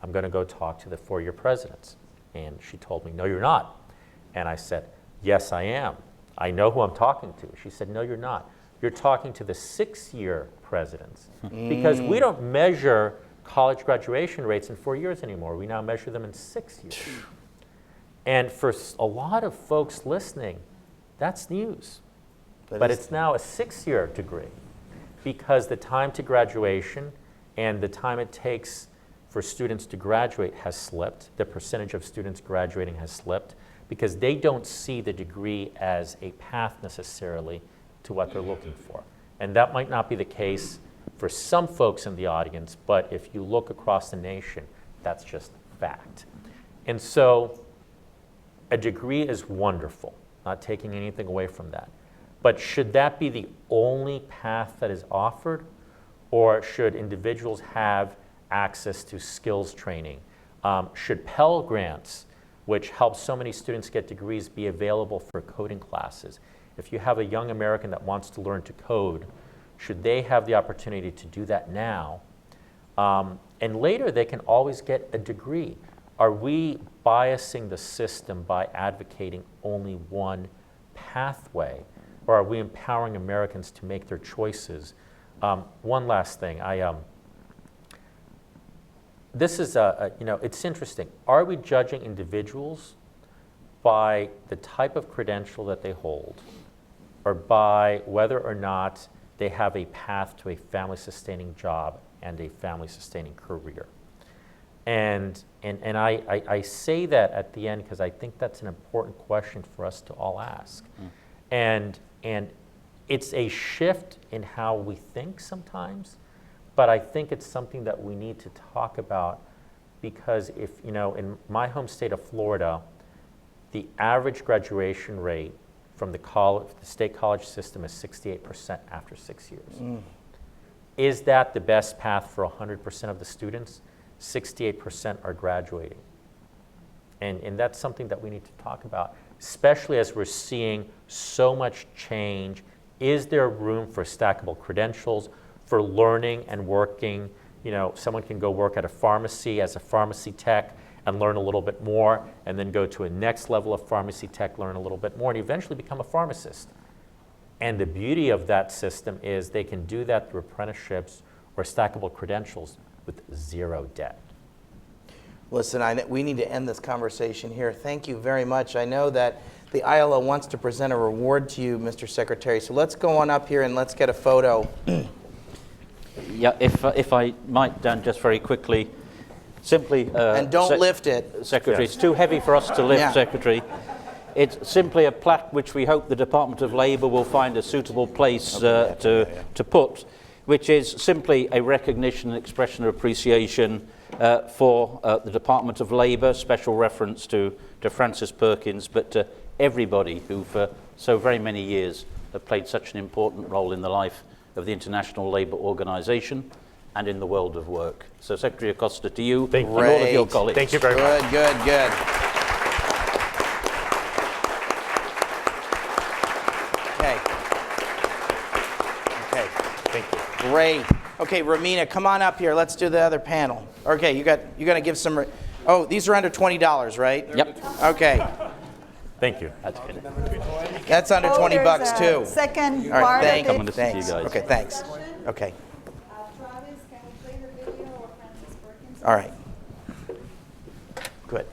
Speaker 3: I'm going to go talk to the 4-year presidents. And she told me, no, you're not. And I said, yes, I am. I know who I'm talking to. She said, no, you're not. You're talking to the 6-year presidents, because we don't measure college graduation rates in 4 years anymore. We now measure them in 6 years. And for a lot of folks listening, that's news. But it's now a 6-year degree, because the time to graduation and the time it takes for students to graduate has slipped. The percentage of students graduating has slipped, because they don't see the degree as a path necessarily to what they're looking for. And that might not be the case for some folks in the audience, but if you look across the nation, that's just fact. And so a degree is wonderful, not taking anything away from that. But should that be the only path that is offered? Or should individuals have access to skills training? Should Pell Grants, which help so many students get degrees, be available for coding classes? If you have a young American that wants to learn to code, should they have the opportunity to do that now? And later they can always get a degree. Are we biasing the system by advocating only one pathway? Or are we empowering Americans to make their choices? One last thing. This is it's interesting. Are we judging individuals by the type of credential that they hold, or by whether or not they have a path to a family-sustaining job and a family-sustaining career? And I say that at the end because I think that's an important question for us to all ask. And it's a shift in how we think sometimes, but I think it's something that we need to talk about, because if, in my home state of Florida, the average graduation rate from the state college system is 68% after 6 years. Is that the best path for 100% of the students? 68% are graduating. And that's something that we need to talk about, especially as we're seeing so much change. Is there room for stackable credentials, for learning and working? Someone can go work at a pharmacy as a pharmacy tech and learn a little bit more, and then go to a next level of pharmacy tech, learn a little bit more, and eventually become a pharmacist. And the beauty of that system is they can do that through apprenticeships or stackable credentials with zero debt.
Speaker 1: Listen, we need to end this conversation here. Thank you very much. I know that the ILO wants to present a reward to you, Mr. Secretary. So let's go on up here and let's get a photo.
Speaker 2: Yeah, if I might, Dan, just very quickly, simply...
Speaker 1: and don't lift it.
Speaker 2: Secretary, it's too heavy for us to lift, Secretary. It's simply a plaque which we hope the Department of Labour will find a suitable place to put, which is simply a recognition and expression of appreciation for the Department of Labour, special reference to Francis Perkins, but to everybody who for so very many years have played such an important role in the life of the International Labour Organization and in the world of work. So Secretary Acosta, to you and all of your colleagues.
Speaker 3: Thank you very much.
Speaker 1: Good. Okay.
Speaker 3: Thank you.
Speaker 1: Great. Okay, Romina, come on up here. Let's do the other panel. Okay, you're going to give some... Oh, these are under $20, right?
Speaker 2: Yep.
Speaker 1: Okay.
Speaker 3: Thank you.
Speaker 2: That's good.
Speaker 1: That's under 20 bucks too.
Speaker 4: Second
Speaker 1: All right,
Speaker 4: part
Speaker 1: thanks.
Speaker 4: of it.
Speaker 2: Thanks. You guys.
Speaker 1: Okay, thanks. Okay.
Speaker 4: Travis, can we play the video of Francis Perkins?
Speaker 1: All right. Good.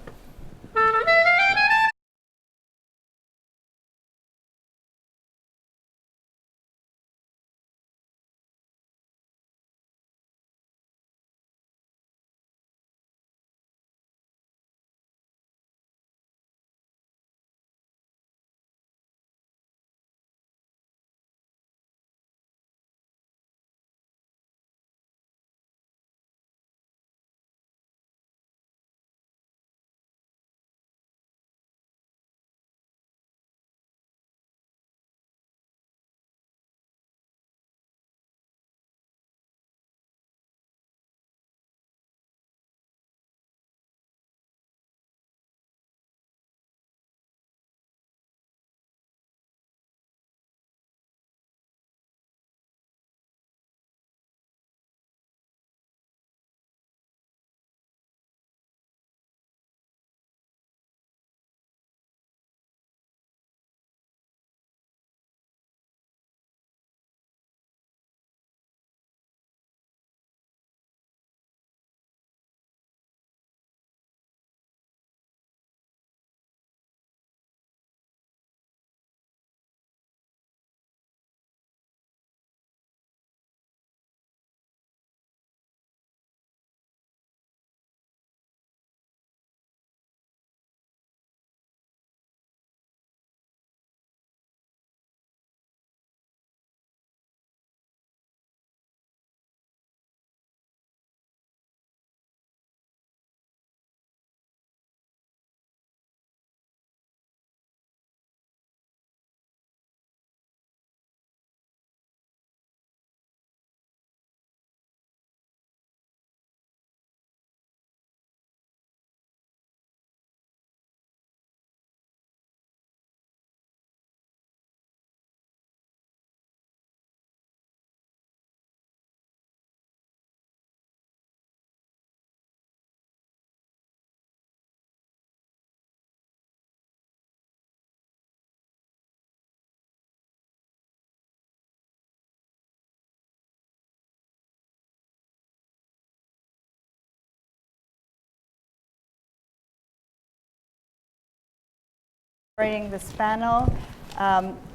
Speaker 5: Moderating this panel.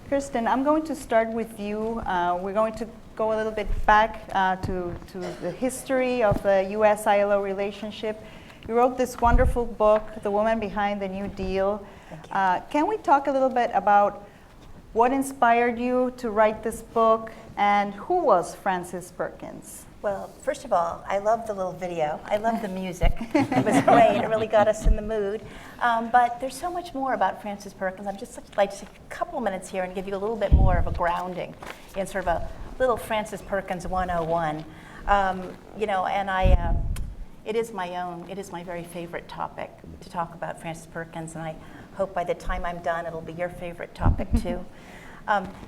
Speaker 5: Kirstin, I'm going to start with you. We're going to go a little bit back to the history of the US-ILO relationship. You wrote this wonderful book, The Woman Behind the New Deal. Can we talk a little bit about what inspired you to write this book, and who was Frances Perkins?
Speaker 6: Well, first of all, I love the little video. I love the music. It was great. It really got us in the mood. But there's so much more about Frances Perkins. I'd just like to take a couple minutes here and give you a little bit more of a grounding in sort of a little Frances Perkins 101. It is my very favorite topic to talk about Frances Perkins, and I hope by the time I'm done it'll be your favorite topic too.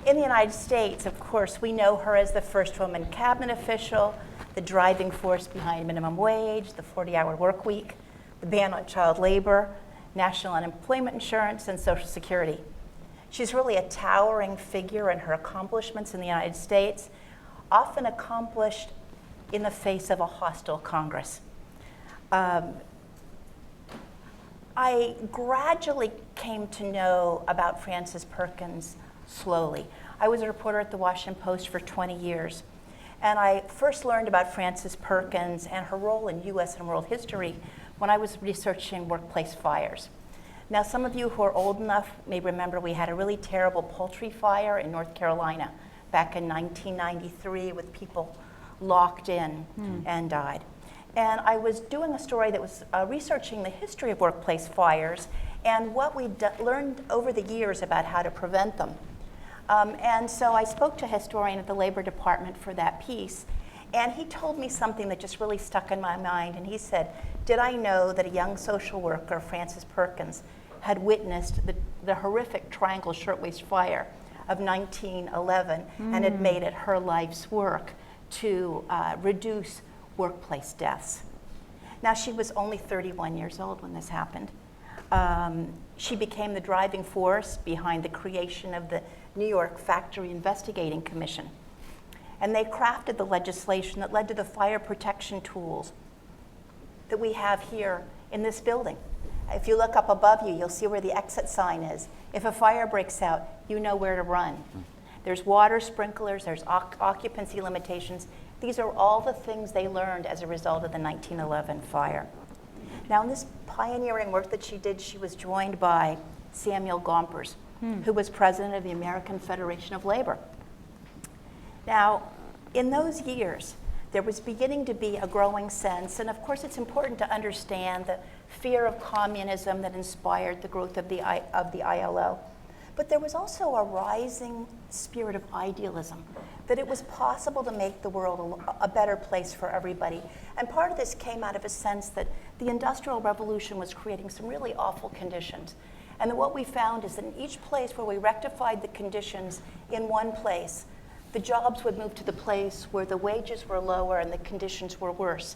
Speaker 6: In the United States, of course, we know her as the first woman cabinet official, the driving force behind minimum wage, the 40-hour work week, the ban on child labor, national unemployment insurance, and Social Security. She's really a towering figure in her accomplishments in the United States, often accomplished in the face of a hostile Congress. I gradually came to know about Frances Perkins slowly. I was a reporter at the Washington Post for 20 years, and I first learned about Frances Perkins and her role in U.S. and world history when I was researching workplace fires. Now, some of you who are old enough may remember we had a really terrible poultry fire in North Carolina back in 1993 with people locked in and died. And I was doing a story that was researching the history of workplace fires and what we learned over the years about how to prevent them. And so I spoke to a historian at the Labor Department for that piece, and he told me something that just really stuck in my mind. And he said, did I know that a young social worker, Frances Perkins, had witnessed the horrific Triangle Shirtwaist Fire of 1911 and had made it her life's work to reduce workplace deaths. Now, she was only 31 years old when this happened. She became the driving force behind the creation of the New York Factory Investigating Commission. And they crafted the legislation that led to the fire protection tools that we have here in this building. If you look up above you, you'll see where the exit sign is. If a fire breaks out, you know where to run. There's water sprinklers, there's occupancy limitations. These are all the things they learned as a result of the 1911 fire. Now, in this pioneering work that she did, she was joined by Samuel Gompers, who was president of the American Federation of Labor. Now, in those years, there was beginning to be a growing sense, and of course it's important to understand the fear of communism that inspired the growth of the ILO. But there was also a rising spirit of idealism, that it was possible to make the world a better place for everybody. And part of this came out of a sense that the Industrial Revolution was creating some really awful conditions. And that what we found is that in each place where we rectified the conditions in one place, the jobs would move to the place where the wages were lower and the conditions were worse.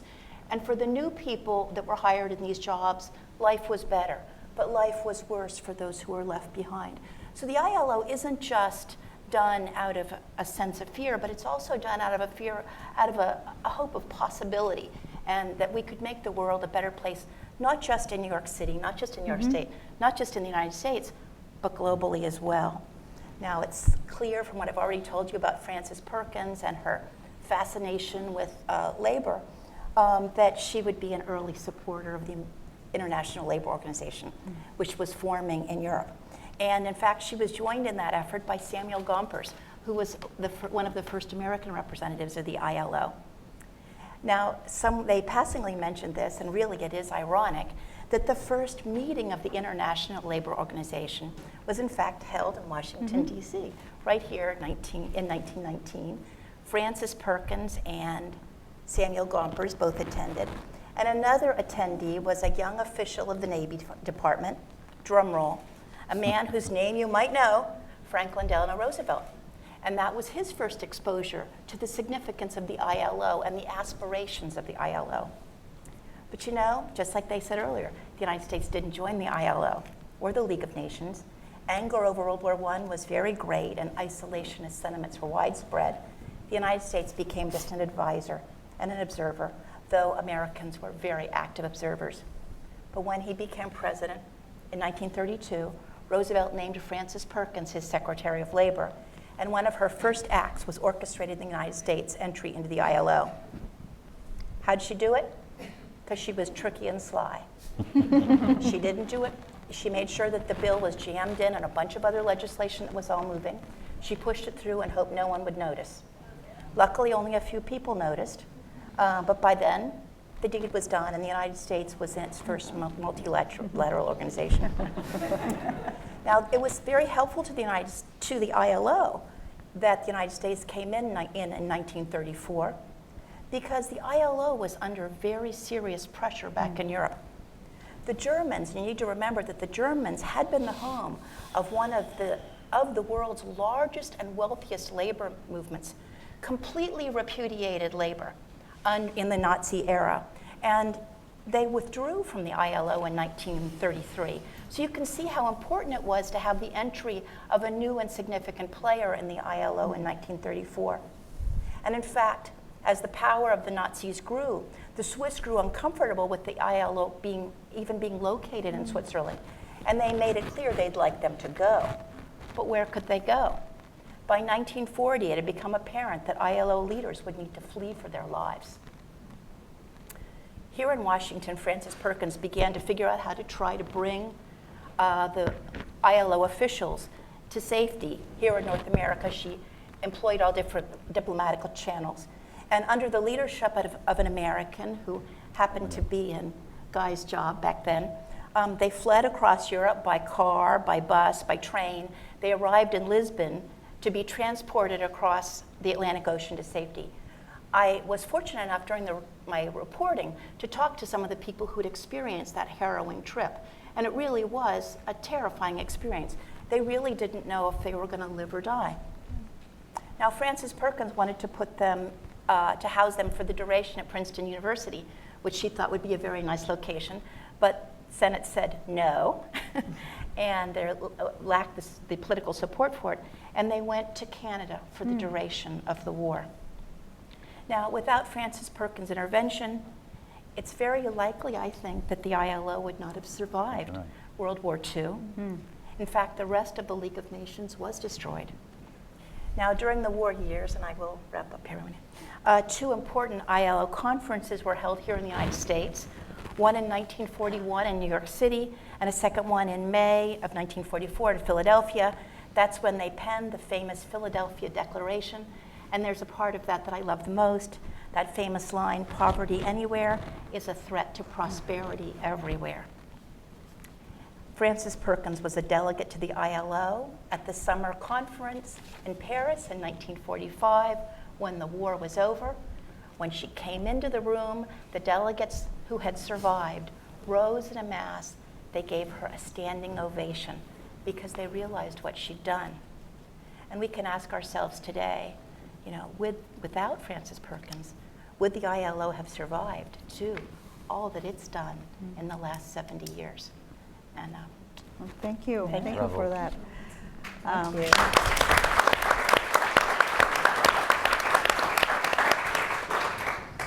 Speaker 6: And for the new people that were hired in these jobs, life was better, but life was worse for those who were left behind. So the ILO isn't just done out of a sense of fear, but it's also done out of a fear, out of a hope of possibility, and that we could make the world a better place, not just in New York City, not just in New York State, not just in the United States, but globally as well. Now, it's clear from what I've already told you about Frances Perkins and her fascination with labor, that she would be an early supporter of the International Labor Organization, which was forming in Europe. And in fact, she was joined in that effort by Samuel Gompers, who was one of the first American representatives of the ILO. Now, they passingly mentioned this, and really it is ironic, that the first meeting of the International Labor Organization was in fact held in Washington, D.C., right here in 1919. Frances Perkins and Samuel Gompers both attended. And another attendee was a young official of the Navy Department, drum roll, a man whose name you might know, Franklin Delano Roosevelt. And that was his first exposure to the significance of the ILO and the aspirations of the ILO. But you know, just like they said earlier, the United States didn't join the ILO or the League of Nations. Anger over World War I was very great and isolationist sentiments were widespread. The United States became just an advisor and an observer, though Americans were very active observers. But when he became president in 1932, Roosevelt named Frances Perkins his Secretary of Labor, and one of her first acts was orchestrating the United States' entry into the ILO. How'd she do it? Because she was tricky and sly. She didn't do it. She made sure that the bill was jammed in and a bunch of other legislation that was all moving. She pushed it through and hoped no one would notice. Luckily, only a few people noticed, but by then, the deed was done, and the United States was in its first multilateral organization. Now, it was very helpful to the ILO that the United States came in 1934, because the ILO was under very serious pressure back in Europe. The Germans, you need to remember that the Germans had been the home of one of the world's largest and wealthiest labor movements, completely repudiated labor in the Nazi era. And they withdrew from the ILO in 1933. So you can see how important it was to have the entry of a new and significant player in the ILO in 1934. And in fact, as the power of the Nazis grew, the Swiss grew uncomfortable with the ILO even being located in Switzerland. And they made it clear they'd like them to go. But where could they go? By 1940, it had become apparent that ILO leaders would need to flee for their lives. Here in Washington, Frances Perkins began to figure out how to try to bring the ILO officials to safety. Here in North America, she employed all different diplomatic channels. And under the leadership of an American who happened to be in Guy's job back then, they fled across Europe by car, by bus, by train. They arrived in Lisbon to be transported across the Atlantic Ocean to safety. I was fortunate enough during my reporting to talk to some of the people who had experienced that harrowing trip. And it really was a terrifying experience. They really didn't know if they were going to live or die. Now, Frances Perkins wanted to put them, to house them for the duration at Princeton University, which she thought would be a very nice location. But Senate said no, and they lacked the political support for it. And they went to Canada for the duration of the war. Now, without Frances Perkins' intervention, it's very likely, I think, that the ILO would not have survived World War II. In fact, the rest of the League of Nations was destroyed. Now, during the war years, and I will wrap up here in a minute, two important ILO conferences were held here in the United States, one in 1941 in New York City, and a second one in May of 1944 in Philadelphia. That's when they penned the famous Philadelphia Declaration. And there's a part of that that I love the most, that famous line, "Poverty anywhere is a threat to prosperity everywhere." Frances Perkins was a delegate to the ILO at the summer conference in Paris in 1945 when the war was over. When she came into the room, the delegates who had survived rose in a mass. They gave her a standing ovation because they realized what she'd done. And we can ask ourselves today, you know, without Frances Perkins, would the ILO have survived to all that it's done in the last 70 years? And
Speaker 5: well, thank you. Thank you for that.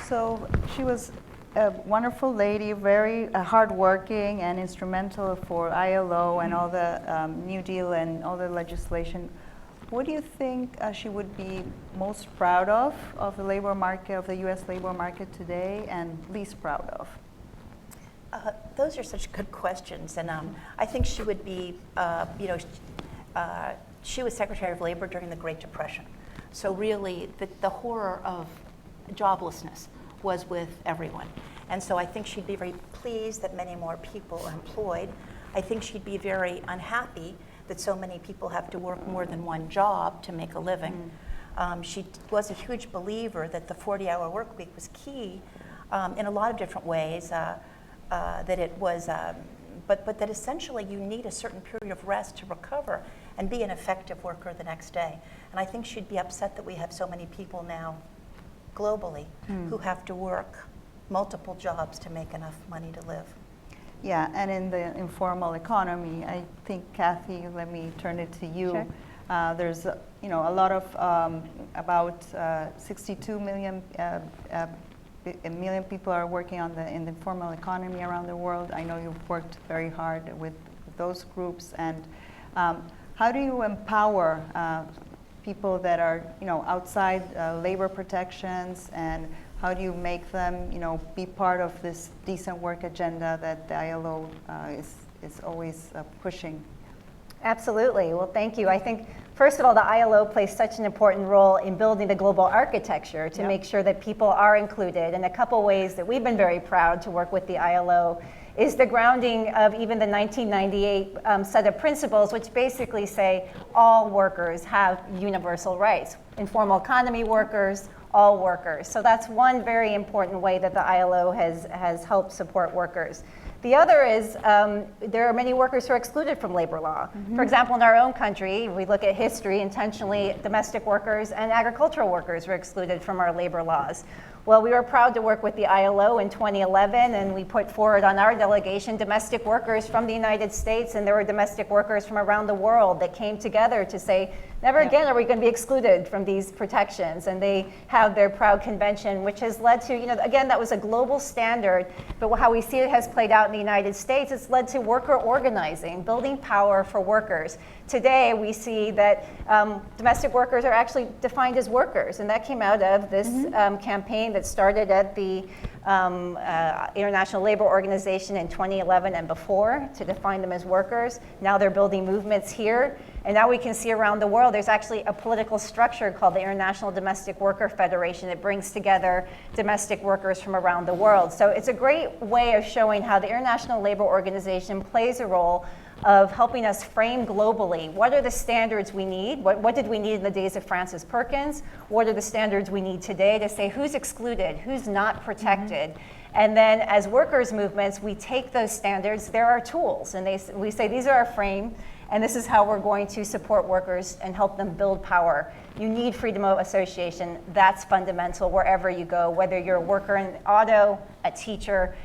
Speaker 5: So she was a wonderful lady, very hardworking and instrumental for ILO and all the New Deal and all the legislation. What do you think she would be most proud of the labor market, of the U.S. labor market today, and least proud of?
Speaker 6: Those are such good questions, and I think she would be, she was Secretary of Labor during the Great Depression. So really, the horror of joblessness was with everyone. And so I think she'd be very pleased that many more people are employed. I think she'd be very unhappy that so many people have to work more than one job to make a living. She was a huge believer that the 40-hour work week was key in a lot of different ways, that it was, but that essentially you need a certain period of rest to recover and be an effective worker the next day. And I think she'd be upset that we have so many people now globally who have to work multiple jobs to make enough money to live.
Speaker 5: Yeah, and in the informal economy, I think, Cathy, let me turn it to you. Sure. There's a lot of about 62 million people are working in the informal economy around the world. I know you've worked very hard with those groups, and How do you empower people that are, outside labor protections, and how do you make them, be part of this decent work agenda that the ILO is always pushing?
Speaker 7: Absolutely. Well, thank you. I think, first of all, the ILO plays such an important role in building the global architecture to make sure that people are included. And a couple ways that we've been very proud to work with the ILO is the grounding of even the 1998 set of principles, which basically say all workers have universal rights. Informal economy workers, all workers. So that's one very important way that the ILO has helped support workers. The other is there are many workers who are excluded from labor law. For example, in our own country, we look at history, intentionally domestic workers and agricultural workers were excluded from our labor laws. Well, we were proud to work with the ILO in 2011, and we put forward on our delegation domestic workers from the United States, and there were domestic workers from around the world that came together to say, never again are we going to be excluded from these protections. And they have their proud convention, which has led to, again, that was a global standard, but how we see it has played out in the United States, it's led to worker organizing, building power for workers. Today, we see that domestic workers are actually defined as workers, and that came out of this campaign that started at the International Labor Organization in 2011 and before to define them as workers. Now they're building movements here, and now we can see around the world there's actually a political structure called the International Domestic Worker Federation that brings together domestic workers from around the world. So it's a great way of showing how the International Labor Organization plays a role of helping us frame globally what are the standards we need, what did we need in the days of Francis Perkins, what are the standards we need today to say who's excluded, who's not protected. And then as workers' movements, we take those standards, there are tools, and we say these are our frame, and this is how we're going to support workers and help them build power. You need freedom of association. That's fundamental wherever you go, whether you're a worker in auto, a teacher,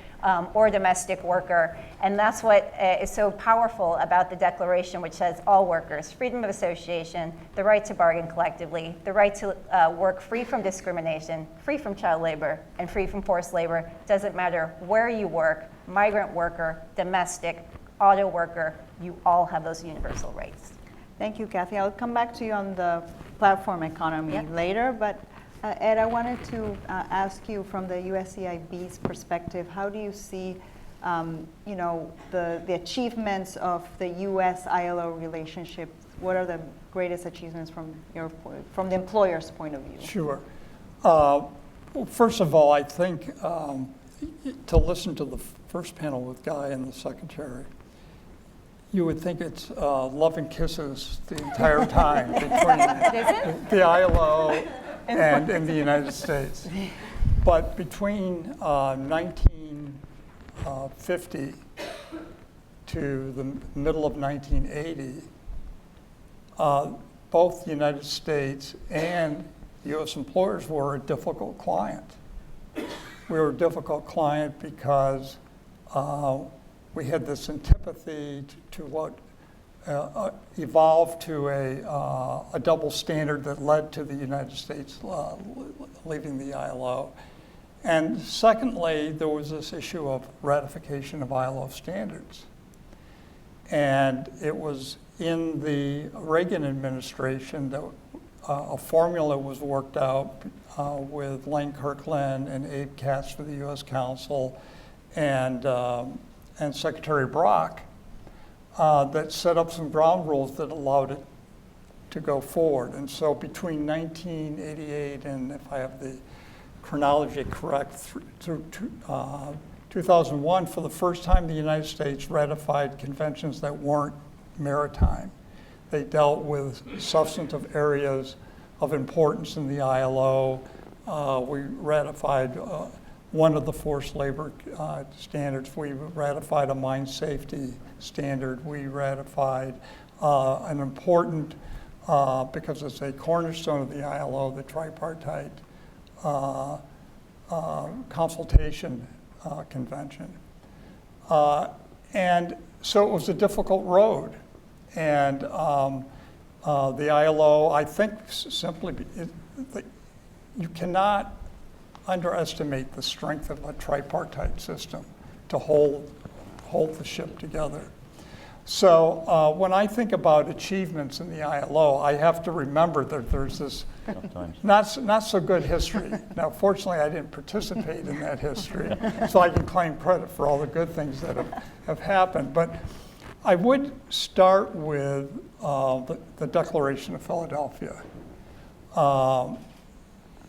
Speaker 7: or a domestic worker. And that's what is so powerful about the Declaration, which says all workers, freedom of association, the right to bargain collectively, the right to work free from discrimination, free from child labor, and free from forced labor. Doesn't matter where you work, migrant worker, domestic, auto worker, you all have those universal rights.
Speaker 5: Thank you, Cathy. I'll come back to you on the platform economy later, but Ed, I wanted to ask you from the USCIB's perspective, how do you see, the achievements of the U.S.-ILO relationship? What are the greatest achievements from the employer's point of view?
Speaker 8: Sure. Well, first of all, I think to listen to the first panel with Guy and the secretary, you would think it's love and kisses the entire time between the ILO and in the United States. But between 1950 to the middle of 1980, both the United States and U.S. employers were a difficult client. We were a difficult client because we had this antipathy to what evolved to a double standard that led to the United States leaving the ILO. And secondly, there was this issue of ratification of ILO standards. And it was in the Reagan administration that a formula was worked out with Lane Kirkland and Abe Katz for the U.S. Council and Secretary Brock that set up some ground rules that allowed it to go forward. And so between 1988 and, if I have the chronology correct, through 2001, for the first time, the United States ratified conventions that weren't maritime. They dealt with substantive areas of importance in the ILO. We ratified one of the forced labor standards. We ratified a mine safety standard. We ratified an important, because it's a cornerstone of the ILO, the tripartite consultation convention. And so it was a difficult road. And the ILO, I think simply, you cannot underestimate the strength of a tripartite system to hold the ship together. So when I think about achievements in the ILO, I have to remember that there's this not so good history. Now, fortunately, I didn't participate in that history, so I can claim credit for all the good things that have happened. But I would start with the Declaration of Philadelphia.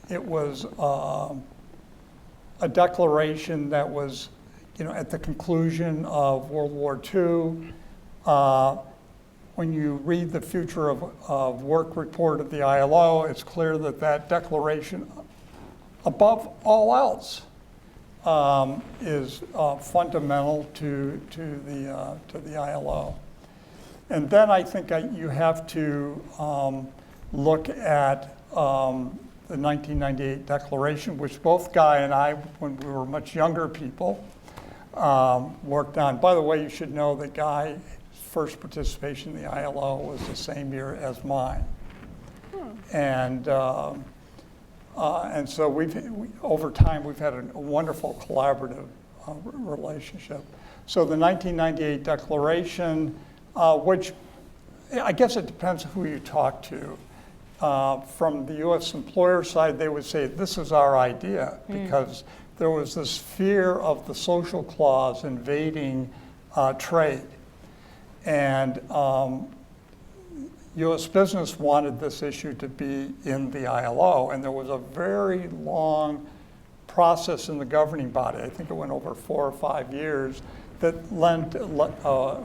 Speaker 8: It was a declaration that was, at the conclusion of World War II. When you read the Future of Work report of the ILO, it's clear that that declaration, above all else, is fundamental to the ILO. And then I think you have to look at the 1998 declaration, which both Guy and I, when we were much younger people, worked on. By the way, you should know that Guy's first participation in the ILO was the same year as mine. And so over time, we've had a wonderful collaborative relationship. So the 1998 declaration, which I guess it depends who you talk to. From the U.S. employer side, they would say, this is our idea, because there was this fear of the social clause invading trade. And U.S. business wanted this issue to be in the ILO, and there was a very long process in the governing body. I think it went over 4 or 5 years that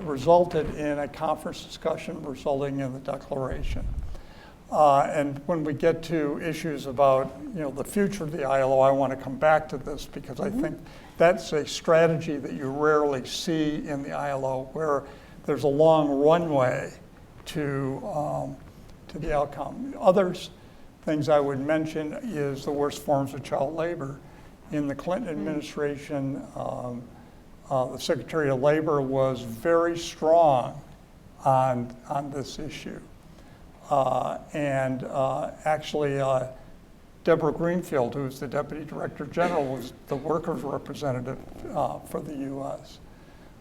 Speaker 8: resulted in a conference discussion resulting in the declaration. And when we get to issues about the future of the ILO, I want to come back to this because I think that's a strategy that you rarely see in the ILO, where there's a long runway to the outcome. Other things I would mention is the worst forms of child labor. In the Clinton administration, the Secretary of Labor was very strong on this issue. Actually, Deborah Greenfield, who's the Deputy Director General, was the workers' representative for the U.S.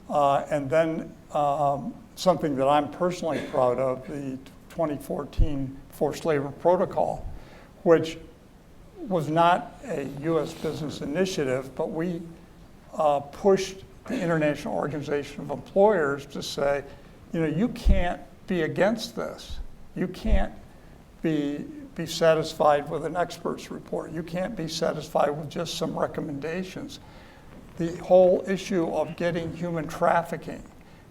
Speaker 8: And then something that I'm personally proud of, the 2014 Forced Labor Protocol, which was not a U.S. business initiative, but we pushed the International Organization of Employers to say, you can't be against this. You can't be satisfied with an expert's report. You can't be satisfied with just some recommendations. The whole issue of getting human trafficking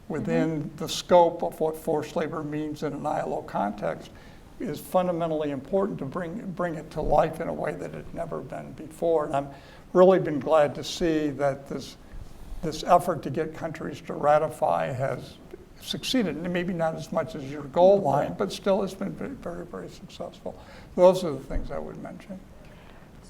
Speaker 8: within the scope of what forced labor means in an ILO context is fundamentally important to bring it to life in a way that it had never been before. And I've really been glad to see that this effort to get countries to ratify has succeeded. And maybe not as much as your goal line, but still it's been very, very successful. Those are the things I would mention.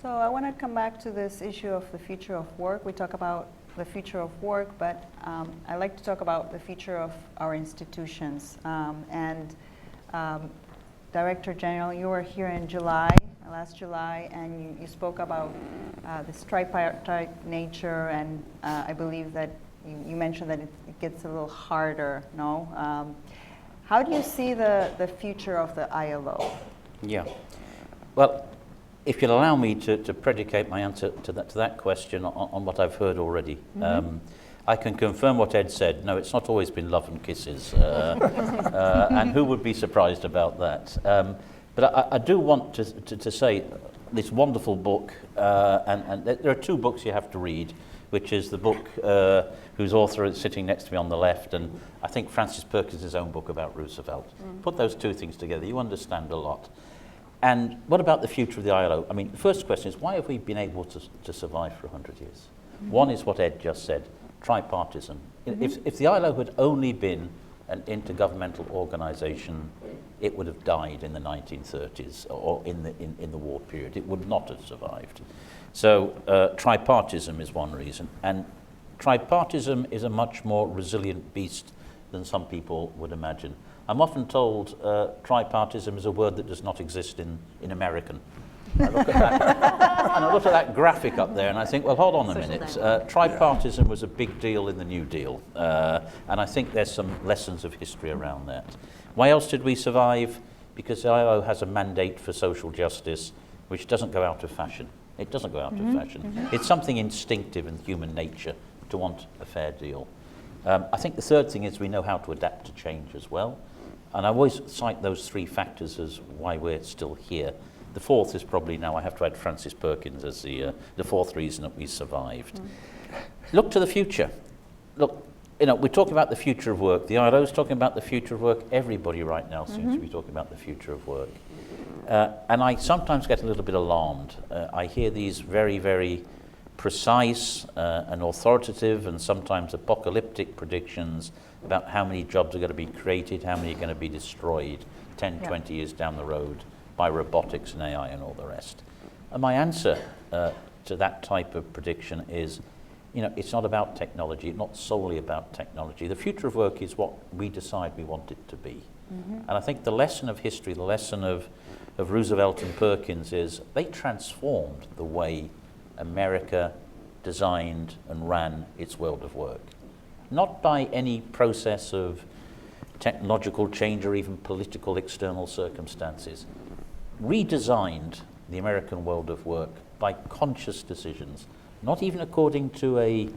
Speaker 5: So I want to come back to this issue of the future of work. We talk about the future of work, but I'd like to talk about the future of our institutions. Director General, you were here in last July, and you spoke about this tripartite nature, and I believe that you mentioned that it gets a little harder, no? How do you see the future of the ILO?
Speaker 2: Yeah. Well, if you'll allow me to predicate my answer to that question on what I've heard already. I can confirm what Ed said. No, it's not always been love and kisses. And who would be surprised about that? But I do want to say this wonderful book, and there are 2 books you have to read, which is the book whose author is sitting next to me on the left, and I think Francis Perkins' own book about Roosevelt. Put those 2 things together, you understand a lot. And what about the future of the ILO? I mean, the first question is, why have we been able to survive for 100 years? One is what Ed just said, tripartism. If the ILO had only been an intergovernmental organization, it would have died in the 1930s or in the war period. It would not have survived. So tripartism is one reason. And tripartism is a much more resilient beast than some people would imagine. I'm often told tripartism is a word that does not exist in American. I look at that, and I look at that graphic up there, and I think, well, hold on a minute. Tripartism was a big deal in the New Deal, and I think there's some lessons of history around that. Why else did we survive? Because the ILO has a mandate for social justice, which doesn't go out of fashion. It doesn't go out of fashion. It's something instinctive in human nature to want a fair deal. I think the third thing is we know how to adapt to change as well. And I always cite those three factors as why we're still here. The fourth is probably now I have to add Francis Perkins as the fourth reason that we survived. Look to the future. Look, you know, we're talking about the future of work. The ILO is talking about the future of work. Everybody right now seems to be talking about the future of work. And I sometimes get a little bit alarmed. I hear these very, very precise and authoritative and sometimes apocalyptic predictions about how many jobs are going to be created, how many are going to be destroyed 10, 20 years down the road by robotics and AI and all the rest. And my answer to that type of prediction is, you know, it's not about technology, it's not solely about technology. The future of work is what we decide we want it to be. And I think the lesson of history, the lesson of Roosevelt and Perkins is they transformed the way America designed and ran its world of work. Not by any process of technological change or even political external circumstances. Redesigned the American world of work by conscious decisions, not even according to a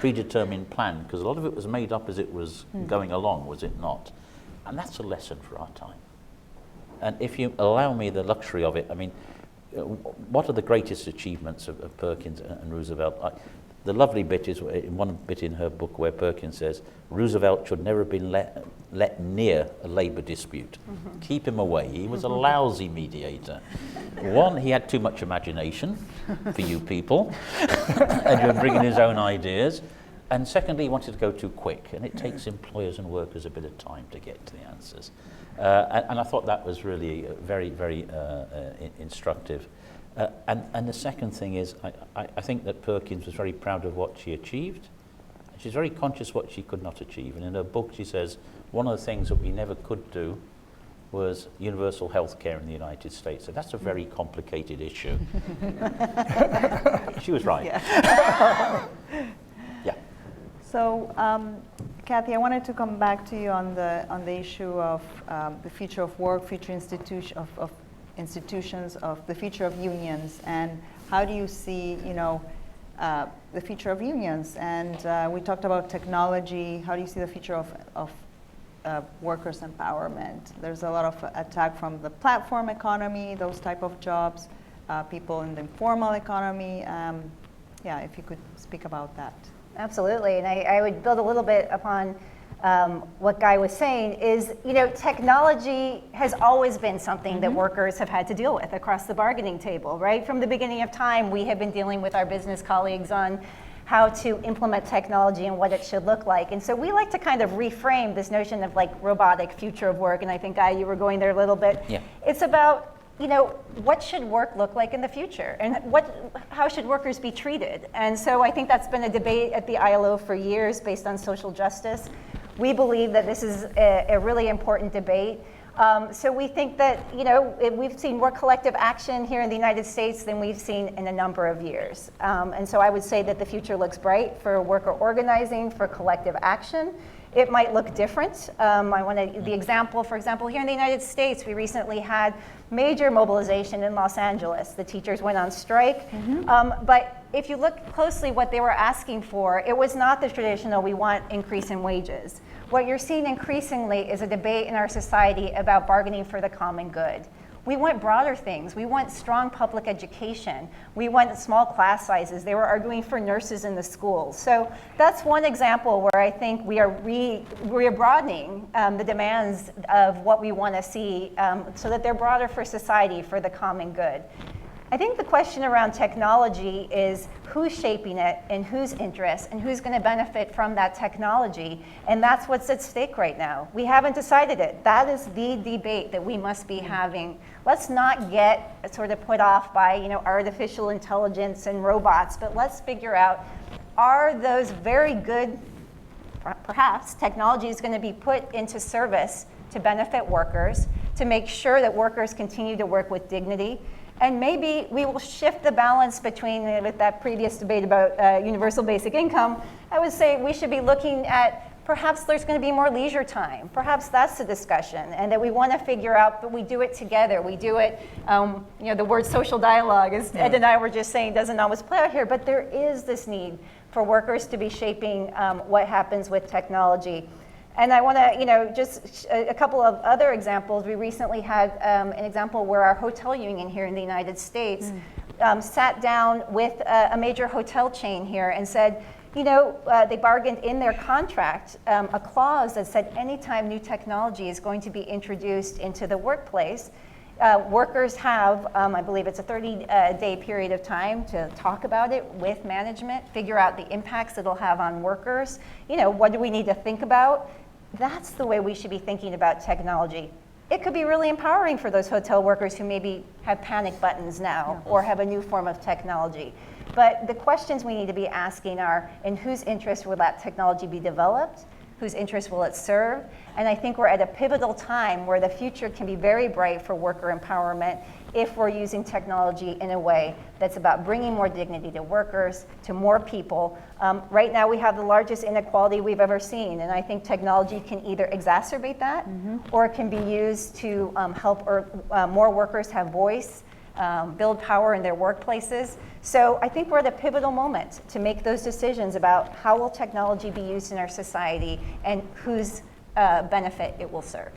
Speaker 2: predetermined plan, because a lot of it was made up as it was going along, was it not? And that's a lesson for our time. And if you allow me the luxury of it, I mean, what are the greatest achievements of Perkins and Roosevelt? The lovely bit is in one bit in her book where Perkins says, Roosevelt should never have been let near a labor dispute. Keep him away. He was a lousy mediator. One, he had too much imagination for you people, and you're bringing his own ideas. And secondly, he wanted to go too quick, and it takes employers and workers a bit of time to get to the answers. And I thought that was really very, very instructive. And the second thing is, I think that Perkins was very proud of what she achieved. She's very conscious what she could not achieve. And in her book, she says, one of the things that we never could do was universal health care in the United States. So that's a very complicated issue. She was right. Yeah.
Speaker 5: So, Cathy, I wanted to come back to you on the issue of the future of work, future of institutions, of the future of unions, and how do you see, you know, the future of unions? And we talked about technology. How do you see the future of workers' empowerment? There's a lot of attack from the platform economy, those type of jobs, people in the informal economy. Yeah, if you could speak about that.
Speaker 7: Absolutely, and I would build a little bit upon what Guy was saying is, you know, technology has always been something that workers have had to deal with across the bargaining table, right? From the beginning of time, we have been dealing with our business colleagues on how to implement technology and what it should look like. And so we like to kind of reframe this notion of like robotic future of work, and I think, Guy, you were going there a little bit. Yeah. It's about, you know, what should work look like in the future, and how should workers be treated? And so I think that's been a debate at the ILO for years based on social justice. We believe that this is a really important debate. So we think that, you know, we've seen more collective action here in the United States than we've seen in a number of years. And so I would say that the future looks bright for worker organizing, for collective action. It might look different. The example, for example, here in the United States, we recently had major mobilization in Los Angeles. The teachers went on strike. But if you look closely what they were asking for, it was not the traditional, we want increase in wages. What you're seeing increasingly is a debate in our society about bargaining for the common good. We want broader things. We want strong public education. We want small class sizes. They were arguing for nurses in the schools. So that's one example where I think we are broadening the demands of what we want to see so that they're broader for society, for the common good. I think the question around technology is who's shaping it and whose interests and who's going to benefit from that technology, and that's what's at stake right now. We haven't decided it. That is the debate that we must be having. Let's not get sort of put off by, you know, artificial intelligence and robots, but let's figure out, are those very good, perhaps, technologies going to be put into service to benefit workers, to make sure that workers continue to work with dignity, And maybe we will shift the balance between, with that previous debate about universal basic income, I would say we should be looking at perhaps there's going to be more leisure time. Perhaps that's the discussion, and that we want to figure out, but we do it together. We do it, the word social dialogue, as Ed and I were just saying, doesn't always play out here, but there is this need for workers to be shaping what happens with technology. And I want to, just a couple of other examples. We recently had an example where our hotel union here in the United States sat down with a major hotel chain here and said, they bargained in their contract a clause that said anytime new technology is going to be introduced into the workplace, workers have, I believe it's a 30-day period of time to talk about it with management, figure out the impacts it'll have on workers. What do we need to think about? That's the way we should be thinking about technology. It could be really empowering for those hotel workers who maybe have panic buttons now or have a new form of technology. But the questions we need to be asking are, in whose interest will that technology be developed? Whose interest will it serve? And I think we're at a pivotal time where the future can be very bright for worker empowerment if we're using technology in a way that's about bringing more dignity to workers, to more people. Right now we have the largest inequality we've ever seen, and I think technology can either exacerbate that or it can be used to help more workers have voice, build power in their workplaces. So I think we're at a pivotal moment to make those decisions about how will technology be used in our society and whose benefit it will serve.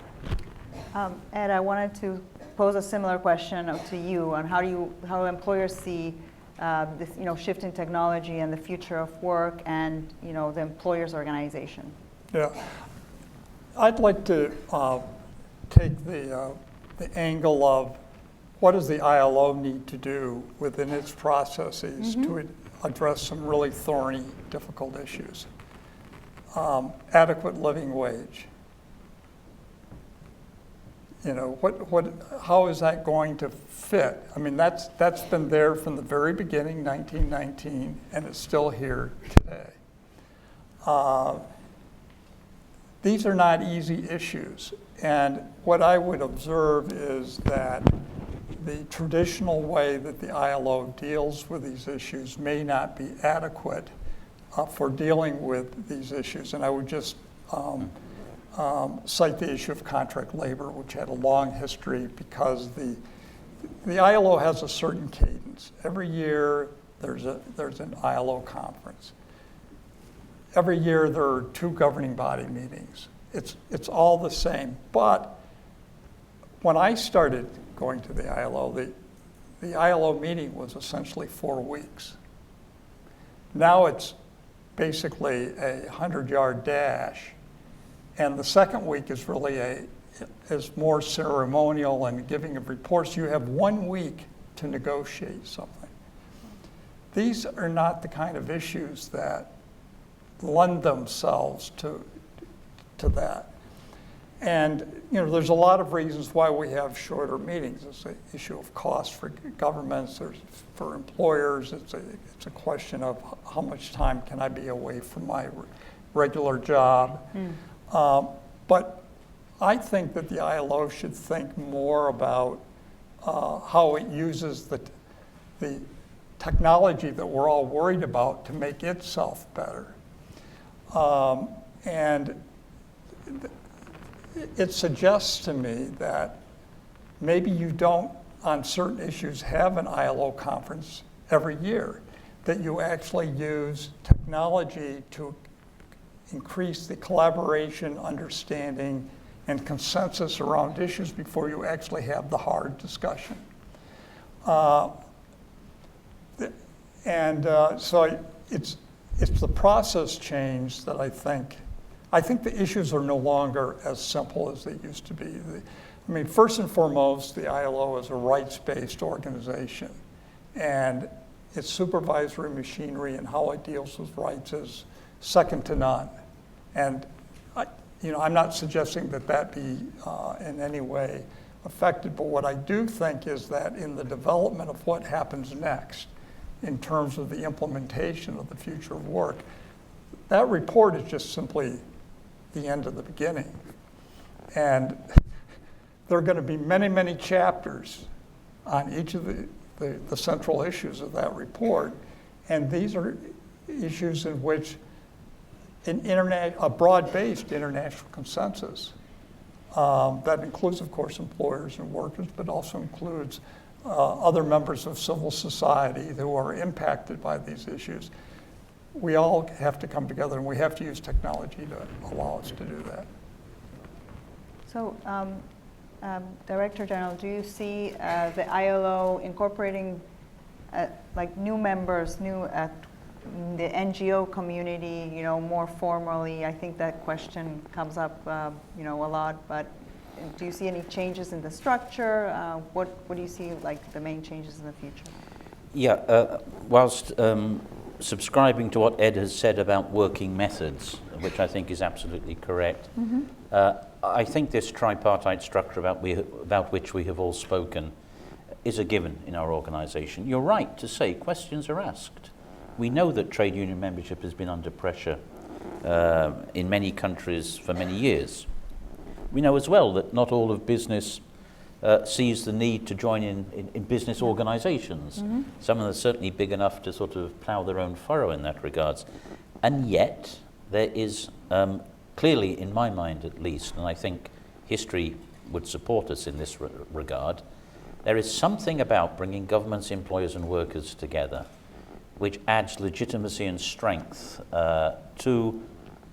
Speaker 5: Ed, I wanted to pose a similar question to you on how employers see this shift in technology and the future of work and the employer's organization.
Speaker 8: Yeah, I'd like to take the angle of what does the ILO need to do within its processes to address some really thorny, difficult issues. Adequate living wage. How is that going to fit? I mean, that's been there from the very beginning, 1919, and it's still here today. These are not easy issues, and what I would observe is that the traditional way that the ILO deals with these issues may not be adequate for dealing with these issues. And I would just cite the issue of contract labor, which had a long history because the ILO has a certain cadence. Every year there's an ILO conference. Every year there are 2 governing body meetings. It's all the same. But when I started going to the ILO, the ILO meeting was essentially 4 weeks. Now it's basically a 100-yard dash, and the second week is really is more ceremonial and giving of reports. You have 1 week to negotiate something. These are not the kind of issues that lend themselves to that. And there's a lot of reasons why we have shorter meetings. It's an issue of cost for governments, for employers. It's a question of how much time can I be away from my regular job. But I think that the ILO should think more about how it uses the technology that we're all worried about to make itself better. And it suggests to me that maybe you don't, on certain issues, have an ILO conference every year, that you actually use technology to increase the collaboration, understanding, and consensus around issues before you actually have the hard discussion. So it's the process change that I think the issues are no longer as simple as they used to be. First and foremost, the ILO is a rights-based organization, and its supervisory machinery and how it deals with rights is second to none. And I'm not suggesting that be in any way affected, but what I do think is that in the development of what happens next, in terms of the implementation of the future of work, that report is just simply the end of the beginning. And there are going to be many, many chapters on each of the central issues of that report. And these are issues in which a broad-based international consensus that includes, of course, employers and workers, but also includes other members of civil society who are impacted by these issues. We all have to come together, and we have to use technology to allow us to do that.
Speaker 5: So, Director General, do you see the ILO incorporating like new members, the NGO community, more formally? I think that question comes up, a lot. But do you see any changes in the structure? What do you see like the main changes in the future?
Speaker 2: Yeah, whilst subscribing to what Ed has said about working methods, which I think is absolutely correct, I think this tripartite structure about which we have all spoken is a given in our organisation. You're right to say questions are asked. We know that trade union membership has been under pressure in many countries for many years. We know as well that not all of business sees the need to join in business organisations. Some of them are certainly big enough to sort of plough their own furrow in that regards. And yet, there is clearly, in my mind at least, and I think history would support us in this regard, there is something about bringing governments, employers and workers together which adds legitimacy and strength to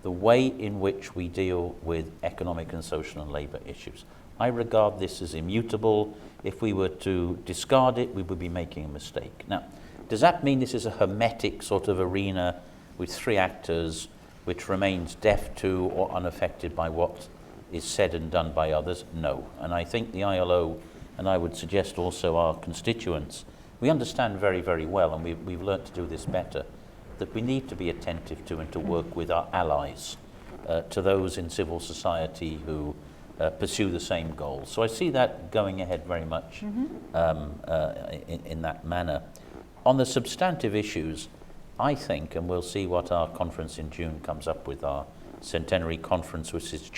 Speaker 2: the way in which we deal with economic and social and labour issues. I regard this as immutable. If we were to discard it, we would be making a mistake. Now, does that mean this is a hermetic sort of arena with three actors which remains deaf to or unaffected by what is said and done by others? No. And I think the ILO, and I would suggest also our constituents, we understand very, very well, and we've learnt to do this better, that we need to be attentive to and to work with our allies, to those in civil society who pursue the same goals. So I see that going ahead very much in that manner. On the substantive issues, I think, and we'll see what our conference in June comes up with, our centenary conference, which is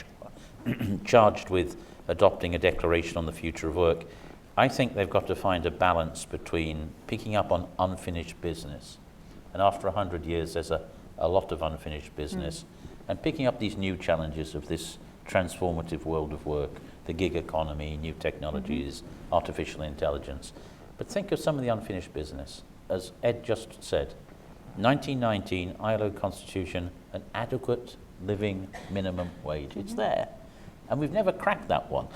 Speaker 2: charged with adopting a declaration on the future of work. I think they've got to find a balance between picking up on unfinished business, and after 100 years there's a lot of unfinished business, and picking up these new challenges of this transformative world of work, the gig economy, new technologies, artificial intelligence. But think of some of the unfinished business. As Ed just said, 1919 ILO Constitution, an adequate living minimum wage. It's there. And we've never cracked that one.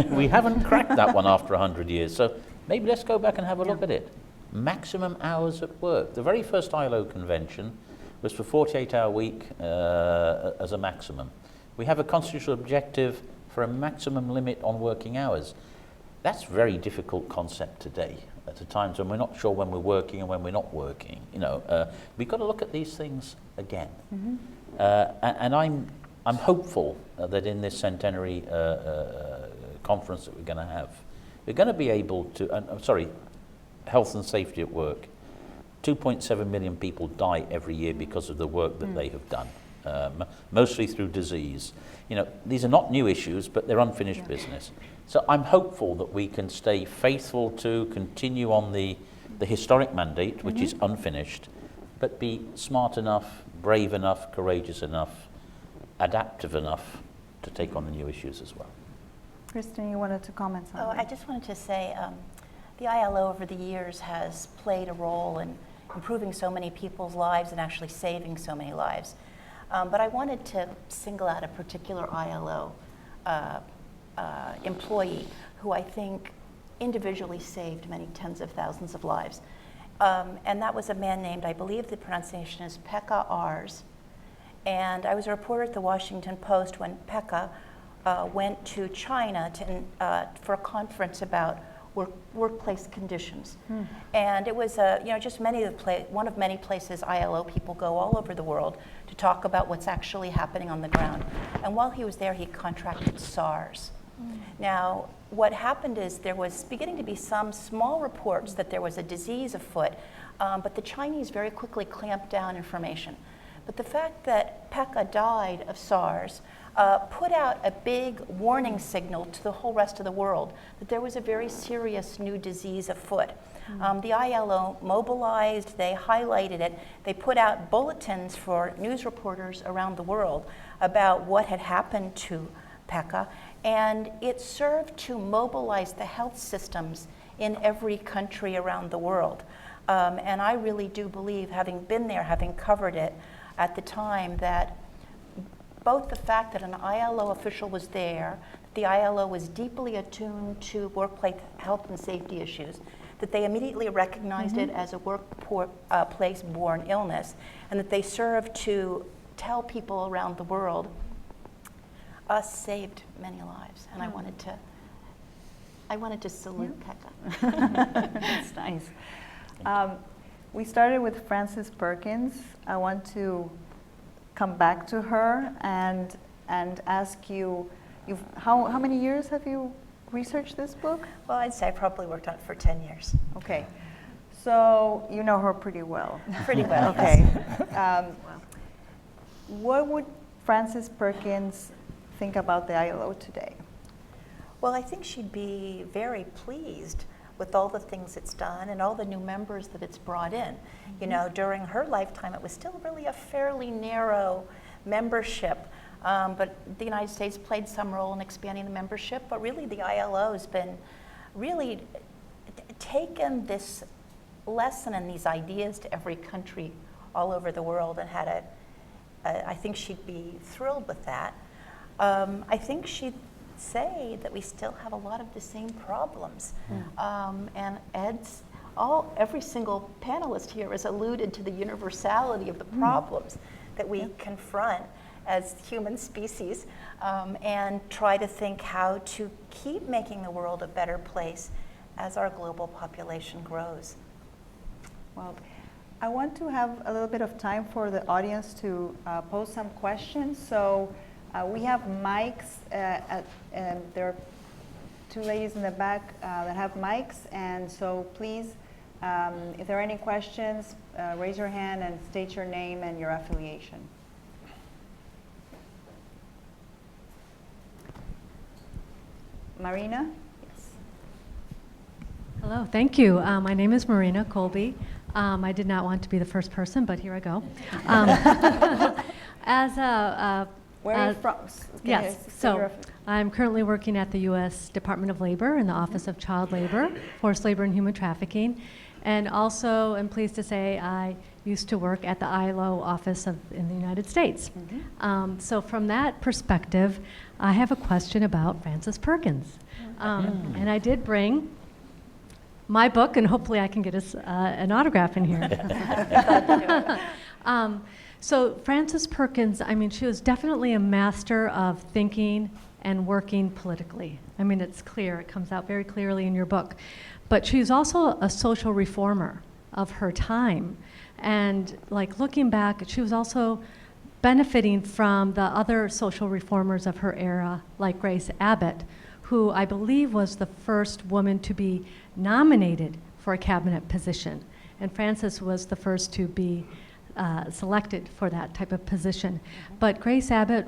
Speaker 2: We haven't cracked that one after 100 years. So maybe let's go back and have a look at it. Maximum hours at work. The very first ILO convention was for 48-hour week as a maximum. We have a constitutional objective for a maximum limit on working hours. That's a very difficult concept today, at a time when we're not sure when we're working and when we're not working. We've got to look at these things again. And I'm hopeful that in this centenary conference that we're going to have, we're going to be able to, health and safety at work. 2.7 million people die every year because of the work that they have done, mostly through disease. These are not new issues, but they're unfinished business. So I'm hopeful that we can stay faithful to continue on the historic mandate, which is unfinished, but be smart enough, brave enough, courageous enough, adaptive enough to take on the new issues as well.
Speaker 5: Kirstin, you wanted to comment on that?
Speaker 6: I just wanted to say the ILO over the years has played a role in improving so many people's lives and actually saving so many lives. But I wanted to single out a particular ILO employee who I think individually saved many tens of thousands of lives. And that was a man named, I believe the pronunciation is Pekka Ars. And I was a reporter at the Washington Post when Pekka went to China for a conference about workplace conditions. And it was just one of many places ILO people go all over the world to talk about what's actually happening on the ground. And while he was there, he contracted SARS. Now, what happened is there was beginning to be some small reports that there was a disease afoot, but the Chinese very quickly clamped down information. But the fact that Pekka died of SARS put out a big warning signal to the whole rest of the world that there was a very serious new disease afoot. The ILO mobilized, they highlighted it, they put out bulletins for news reporters around the world about what had happened to PECA, and it served to mobilize the health systems in every country around the world. And I really do believe, having been there, having covered it at the time, that both the fact that an ILO official was there, the ILO was deeply attuned to workplace health and safety issues, that they immediately recognized it as a workplace-borne illness, and that they served to tell people around the world, us saved many lives. And I wanted to salute PECA.
Speaker 5: That's nice. We started with Frances Perkins. I want to come back to her and ask you, how many years have you researched this book?
Speaker 6: Well, I'd say I probably worked on it for 10 years.
Speaker 5: Okay, so you know her pretty well.
Speaker 6: Pretty well,
Speaker 5: Okay.
Speaker 6: yes.
Speaker 5: What would Frances Perkins think about the ILO today?
Speaker 6: Well, I think she'd be very pleased with all the things it's done and all the new members that it's brought in. You know, during her lifetime, it was still really a fairly narrow membership. But the United States played some role in expanding the membership, but really the ILO has been really taken this lesson and these ideas to every country all over the world and had I think she'd be thrilled with that. I think she'd say that we still have a lot of the same problems. And every single panelist here has alluded to the universality of the problems that we confront as human species, and try to think how to keep making the world a better place as our global population grows.
Speaker 5: Well, I want to have a little bit of time for the audience to pose some questions. So we have mics, and there are two ladies in the back that have mics, and so please, if there are any questions, raise your hand and state your name and your affiliation. Marina? Yes.
Speaker 9: Hello, thank you. My name is Marina Colby. I did not want to be the first person, but here I go.
Speaker 5: Where are you from?
Speaker 9: Yes, so I'm currently working at the U.S. Department of Labor in the Office of Child Labor, Forced Labor and Human Trafficking. And also, I'm pleased to say, I used to work at the ILO office in the United States. So from that perspective, I have a question about Frances Perkins. And I did bring my book, and hopefully I can get us an autograph in here. So Frances Perkins, I mean, she was definitely a master of thinking and working politically. I mean, it's clear, it comes out very clearly in your book. But she's also a social reformer of her time. And like looking back, she was also benefiting from the other social reformers of her era, like Grace Abbott, who I believe was the first woman to be nominated for a cabinet position. And Frances was the first to be selected for that type of position. But Grace Abbott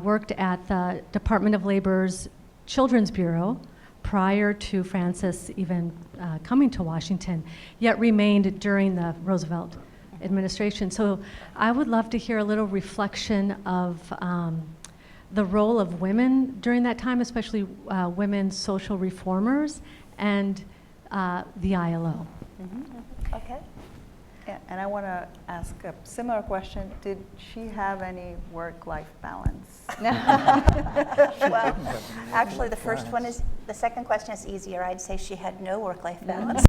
Speaker 9: worked at the Department of Labor's Children's Bureau prior to Frances even coming to Washington, yet remained during the Roosevelt administration. So I would love to hear a little reflection of the role of women during that time, especially women social reformers and the ILO.
Speaker 6: Okay.
Speaker 5: Yeah, and I want to ask a similar question. Did she have any work-life balance?
Speaker 6: Well, actually, the second question is easier. I'd say she had no work-life balance.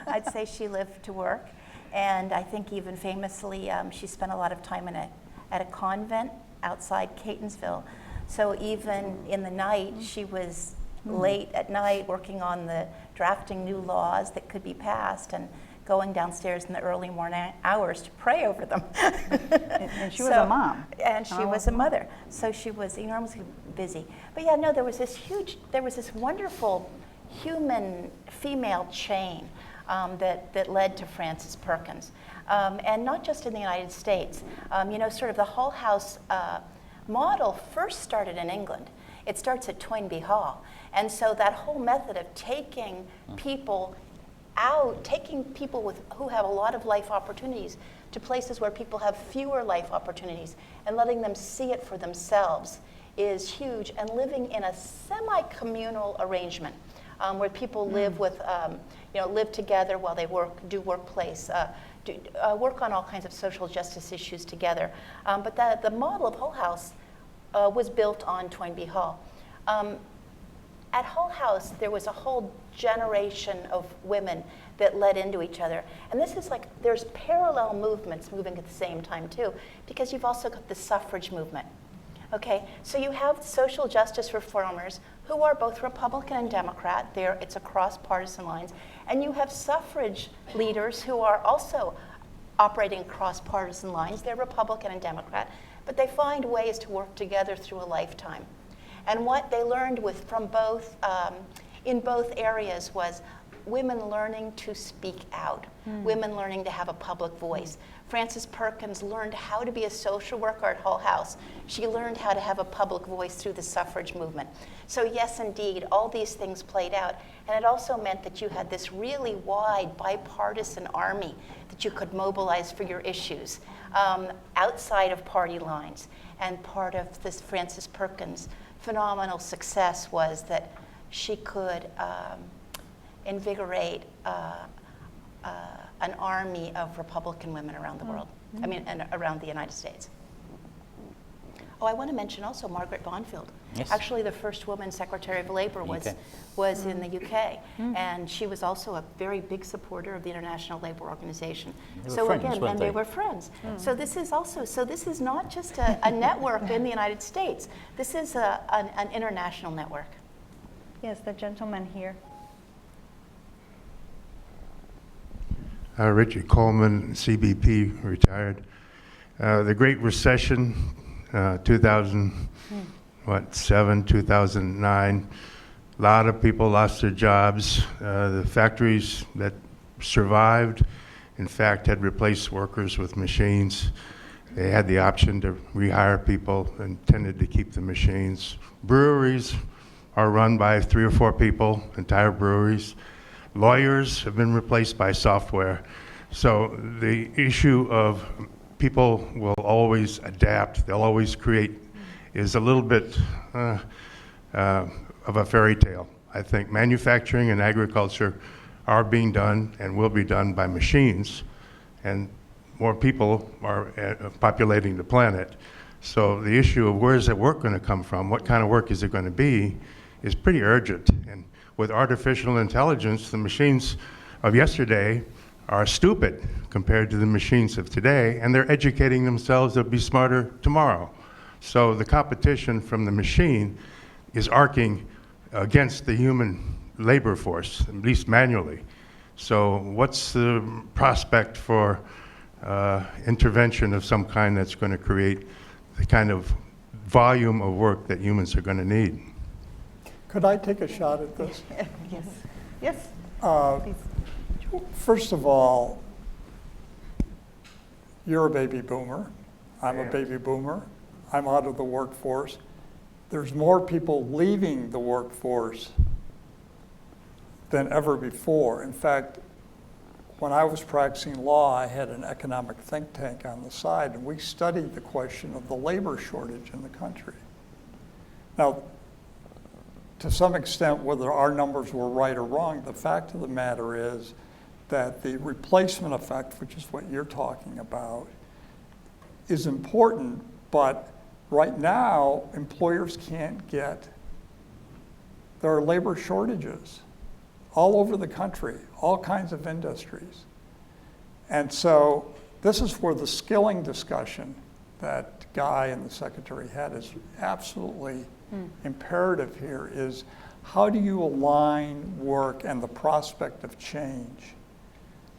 Speaker 6: I'd say she lived to work. And I think even famously, she spent a lot of time at a convent outside Catonsville. So even in the night, she was late at night working on drafting new laws that could be passed and going downstairs in the early morning hours to pray over them.
Speaker 5: And she was a mom.
Speaker 6: And she was a mother. So she was enormously busy. But yeah, no, there was this wonderful human female chain that led to Frances Perkins. And not just in the United States. You know, sort of the Hull House model first started in England. It starts at Toynbee Hall. And so that whole method of taking people out, taking people who have a lot of life opportunities to places where people have fewer life opportunities and letting them see it for themselves is huge. And living in a semi-communal arrangement where people live with, live together while they do workplace, work on all kinds of social justice issues together. But the model of Hull House was built on Toynbee Hall. At Hull House, there was a whole generation of women that led into each other. And this is like, there's parallel movements moving at the same time too, because you've also got the suffrage movement. Okay, so you have social justice reformers who are both Republican and Democrat. It's across partisan lines. And you have suffrage leaders who are also operating across partisan lines. They're Republican and Democrat, but they find ways to work together through a lifetime. And what they learned from both, in both areas was women learning to speak out, women learning to have a public voice. Frances Perkins learned how to be a social worker at Hull House. She learned how to have a public voice through the suffrage movement. So yes, indeed, all these things played out. And it also meant that you had this really wide bipartisan army that you could mobilize for your issues outside of party lines. And part of this Frances Perkins' phenomenal success was that she could invigorate an army of Republican women around the world. I mean, and around the United States. Oh, I want to mention also Margaret Bonfield.
Speaker 2: Yes.
Speaker 6: Actually, the first woman Secretary of Labor was in the UK, and she was also a very big supporter of the International Labor Organization.
Speaker 2: They were friends, weren't
Speaker 6: they
Speaker 2: they?
Speaker 6: were friends. So this is also, this is not just a network in the United States. This is an international network.
Speaker 5: Yes, the gentleman here.
Speaker 10: Richard Coleman, CBP, retired. The Great Recession, 2007, 2009, a lot of people lost their jobs. The factories that survived, in fact, had replaced workers with machines. They had the option to rehire people and tended to keep the machines. Breweries are run by 3 or 4 people, entire breweries. Lawyers have been replaced by software. So the issue of people will always adapt, they'll always create, is a little bit of a fairy tale. I think manufacturing and agriculture are being done and will be done by machines, and more people are populating the planet. So the issue of where is that work going to come from, what kind of work is it going to be, is pretty urgent. And with artificial intelligence, the machines of yesterday are stupid compared to the machines of today, and they're educating themselves to be smarter tomorrow. So the competition from the machine is arcing against the human labor force, at least manually. So what's the prospect for intervention of some kind that's going to create the kind of volume of work that humans are going to need?
Speaker 8: Could I take a shot at this?
Speaker 5: Yes. Yes. Please.
Speaker 8: First of all, you're a baby boomer. I'm a baby boomer. I'm out of the workforce. There's more people leaving the workforce than ever before. In fact, when I was practicing law, I had an economic think tank on the side, and we studied the question of the labor shortage in the country. Now, to some extent, whether our numbers were right or wrong, the fact of the matter is that the replacement effect, which is what you're talking about, is important, but right now, employers can't get, there are labor shortages all over the country, all kinds of industries. And so this is where the skilling discussion that Guy and the Secretary had is absolutely imperative here, is how do you align work and the prospect of change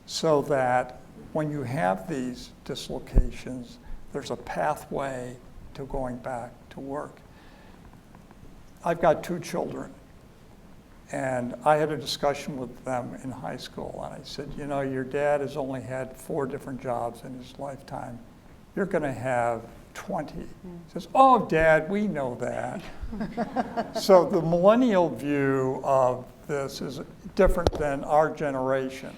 Speaker 8: so that when you have these dislocations, there's a pathway to going back to work. I've got 2 children, and I had a discussion with them in high school, and I said, you know, your dad has only had 4 different jobs in his lifetime. You're going to have 20. Says, oh, Dad, we know that. So the millennial view of this is different than our generation.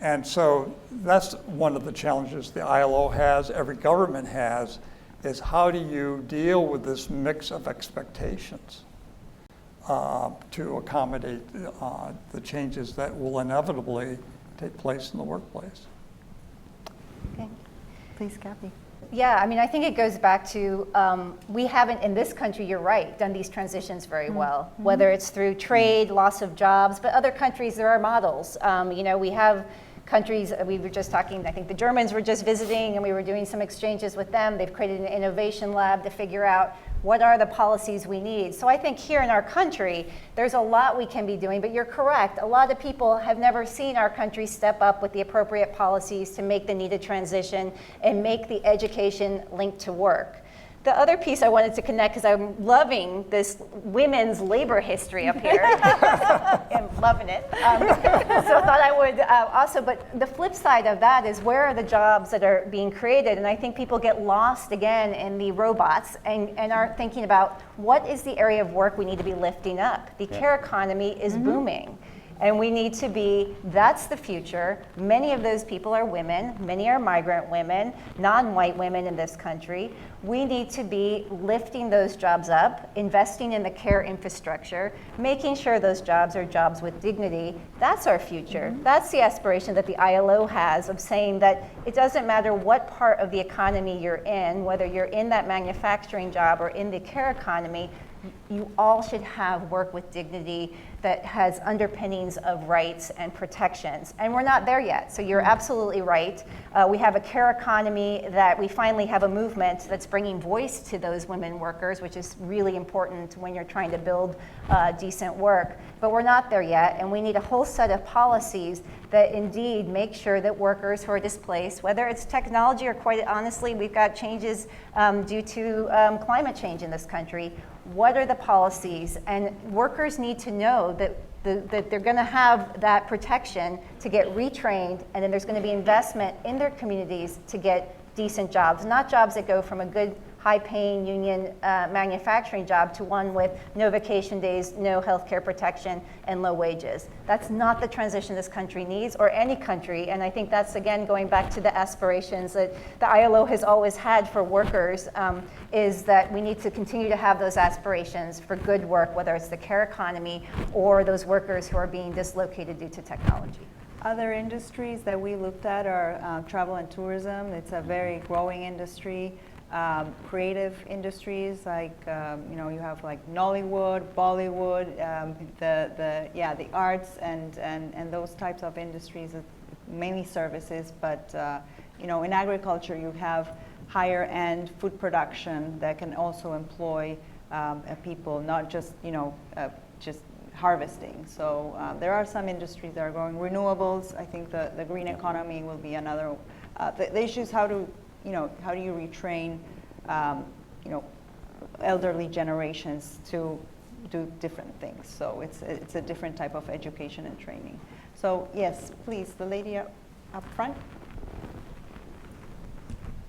Speaker 8: And so that's one of the challenges the ILO has, every government has, is how do you deal with this mix of expectations to accommodate the changes that will inevitably take place in the workplace.
Speaker 5: Okay, please, Cathy.
Speaker 7: Yeah, I mean, I think it goes back to we haven't, in this country, you're right, done these transitions very well, whether it's through trade, loss of jobs, but other countries, there are models. You know, we have countries, we were just talking, I think the Germans were just visiting and we were doing some exchanges with them. They've created an innovation lab to figure out what are the policies we need. So I think here in our country, there's a lot we can be doing, but you're correct. A lot of people have never seen our country step up with the appropriate policies to make the needed transition and make the education linked to work. The other piece I wanted to connect, because I'm loving this women's labor history up here. I'm loving it. So I thought I would also, but the flip side of that is where are the jobs that are being created? And I think people get lost again in the robots and aren't thinking about what is the area of work we need to be lifting up. The care economy is booming. And we need to be, that's the future. Many of those people are women. Many are migrant women, non-white women in this country. We need to be lifting those jobs up, investing in the care infrastructure, making sure those jobs are jobs with dignity. That's our future. That's the aspiration that the ILO has of saying that it doesn't matter what part of the economy you're in, whether you're in that manufacturing job or in the care economy, you all should have work with dignity that has underpinnings of rights and protections. And we're not there yet, so you're absolutely right. We have a care economy that we finally have a movement that's bringing voice to those women workers, which is really important when you're trying to build decent work. But we're not there yet, and we need a whole set of policies that indeed make sure that workers who are displaced, whether it's technology or quite honestly, we've got changes due to climate change in this country. What are the policies? And workers need to know that they're going to have that protection to get retrained, and then there's going to be investment in their communities to get decent jobs, not jobs that go from a good high-paying union manufacturing job to one with no vacation days, no health care protection, and low wages. That's not the transition this country needs, or any country, and I think that's, again, going back to the aspirations that the ILO has always had for workers, is that we need to continue to have those aspirations for good work, whether it's the care economy or those workers who are being dislocated due to technology.
Speaker 5: Other industries that we looked at are travel and tourism. It's a very growing industry. Creative industries like you know, you have like Nollywood, Bollywood, the arts and those types of industries, mainly services. But you know, in agriculture, you have higher end food production that can also employ people, not just just harvesting. So there are some industries that are growing. Renewables, I think the green economy will be another. The issue is how do you retrain elderly generations to do different things. So it's a different type of education and training. So yes, please, the lady up front.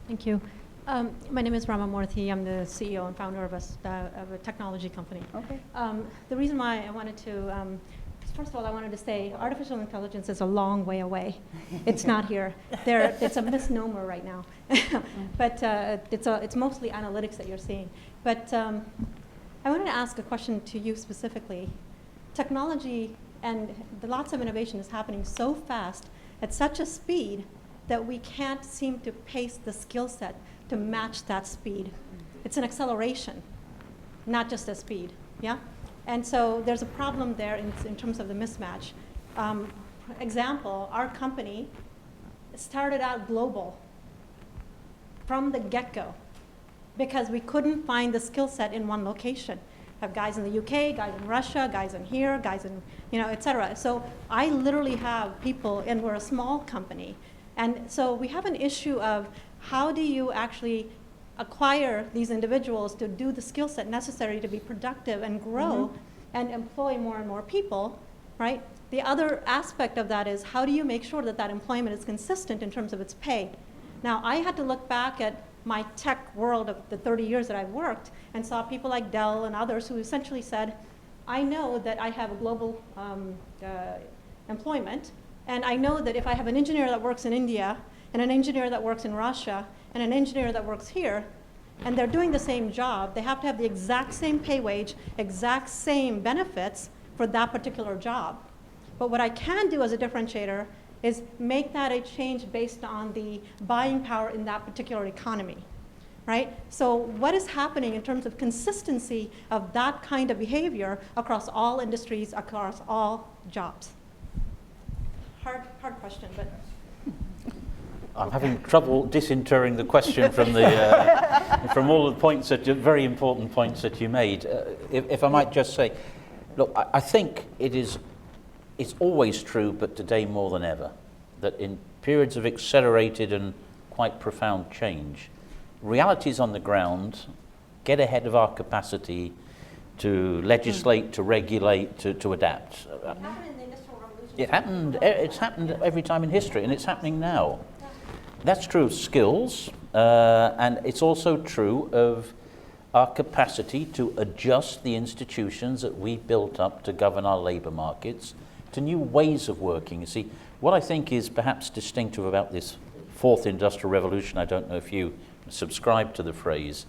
Speaker 9: Thank you. My name is Rama Murthy. I'm the CEO and founder of a technology company.
Speaker 5: Okay.
Speaker 9: The reason why I wanted to, first of all, I wanted to say artificial intelligence is a long way away. It's not here. It's a misnomer right now. But it's mostly analytics that you're seeing. But I wanted to ask a question to you specifically. Technology and lots of innovation is happening so fast at such a speed that we can't seem to pace the skill set to match that speed. It's an acceleration, not just a speed, yeah? And so there's a problem there in terms of the mismatch. Example, our company started out global from the get-go because we couldn't find the skill set in one location. Have guys in the UK, guys in Russia, guys in here, guys in, et cetera. So I literally have people, and we're a small company. And so we have an issue of how do you actually acquire these individuals to do the skill set necessary to be productive and grow and employ more and more people, right? The other aspect of that is how do you make sure that that employment is consistent in terms of its pay? Now, I had to look back at
Speaker 11: my tech world of the 30 years that I've worked and saw people like Dell and others who essentially said, I know that I have a global employment, and I know that if I have an engineer that works in India and an engineer that works in Russia and an engineer that works here, and they're doing the same job, they have to have the exact same pay wage, exact same benefits for that particular job. But what I can do as a differentiator is make that a change based on the buying power in that particular economy, right? So what is happening in terms of consistency of that kind of behavior across all industries, across all jobs? Hard question, but.
Speaker 2: I'm having trouble disinterring the question from the from all the points that very important points that you made. If I might just say, look, I think it's always true, but today more than ever, that in periods of accelerated and quite profound change, realities on the ground get ahead of our capacity to legislate, to regulate, to adapt.
Speaker 11: It happened in the Industrial Revolution.
Speaker 2: It's happened every time in history, and it's happening now. That's true of skills, and it's also true of our capacity to adjust the institutions that we built up to govern our labour markets to new ways of working. You see, what I think is perhaps distinctive about this fourth industrial revolution, I don't know if you subscribe to the phrase,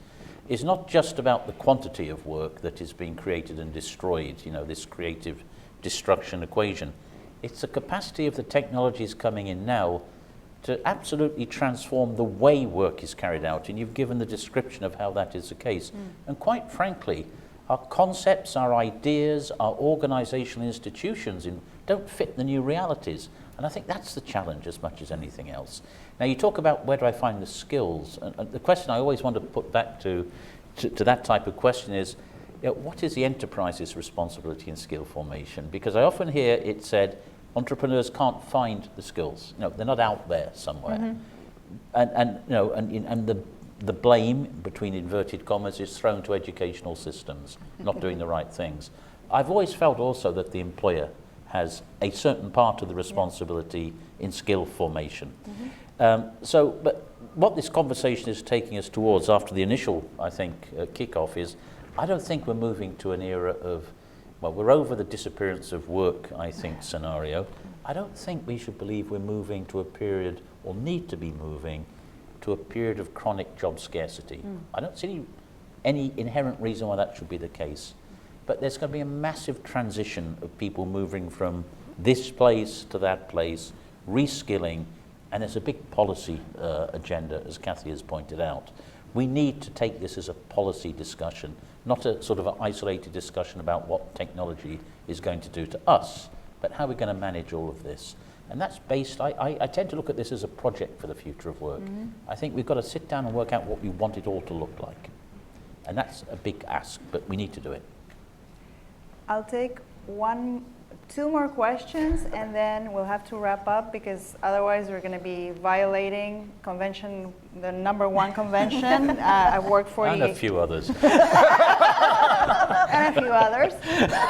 Speaker 2: is not just about the quantity of work that is being created and destroyed, you know, this creative destruction equation. It's the capacity of the technologies coming in now to absolutely transform the way work is carried out, and you've given the description of how that is the case. And quite frankly, our concepts, our ideas, our organizational institutions don't fit the new realities. And I think that's the challenge as much as anything else. Now, you talk about where do I find the skills, and the question I always want to put back to that type of question is, you know, what is the enterprise's responsibility in skill formation? Because I often hear it said, entrepreneurs can't find the skills. You know, they're not out there somewhere. And you know, and the blame, between inverted commas, is thrown to educational systems not doing the right things. I've always felt also that the employer has a certain part of the responsibility in skill formation. But what this conversation is taking us towards after the initial, I think, kickoff is, I don't think we're moving to an era of, well, we're over the disappearance of work, I think, scenario. I don't think we should believe we're moving to a period, or need to be moving, to a period of chronic job scarcity. I don't see any inherent reason why that should be the case. But there's going to be a massive transition of people moving from this place to that place, reskilling, and there's a big policy agenda, as Cathy has pointed out. We need to take this as a policy discussion, not a sort of an isolated discussion about what technology is going to do to us, but how we're going to manage all of this. And that's based, I tend to look at this as a project for the future of work. I think we've got to sit down and work out what we want it all to look like. And that's a big ask, but we need to do it.
Speaker 5: I'll take two more questions, and then we'll have to wrap up, because otherwise we're going to be violating convention, the #1 convention. I've worked 40.
Speaker 2: And a few others.
Speaker 5: And a few others.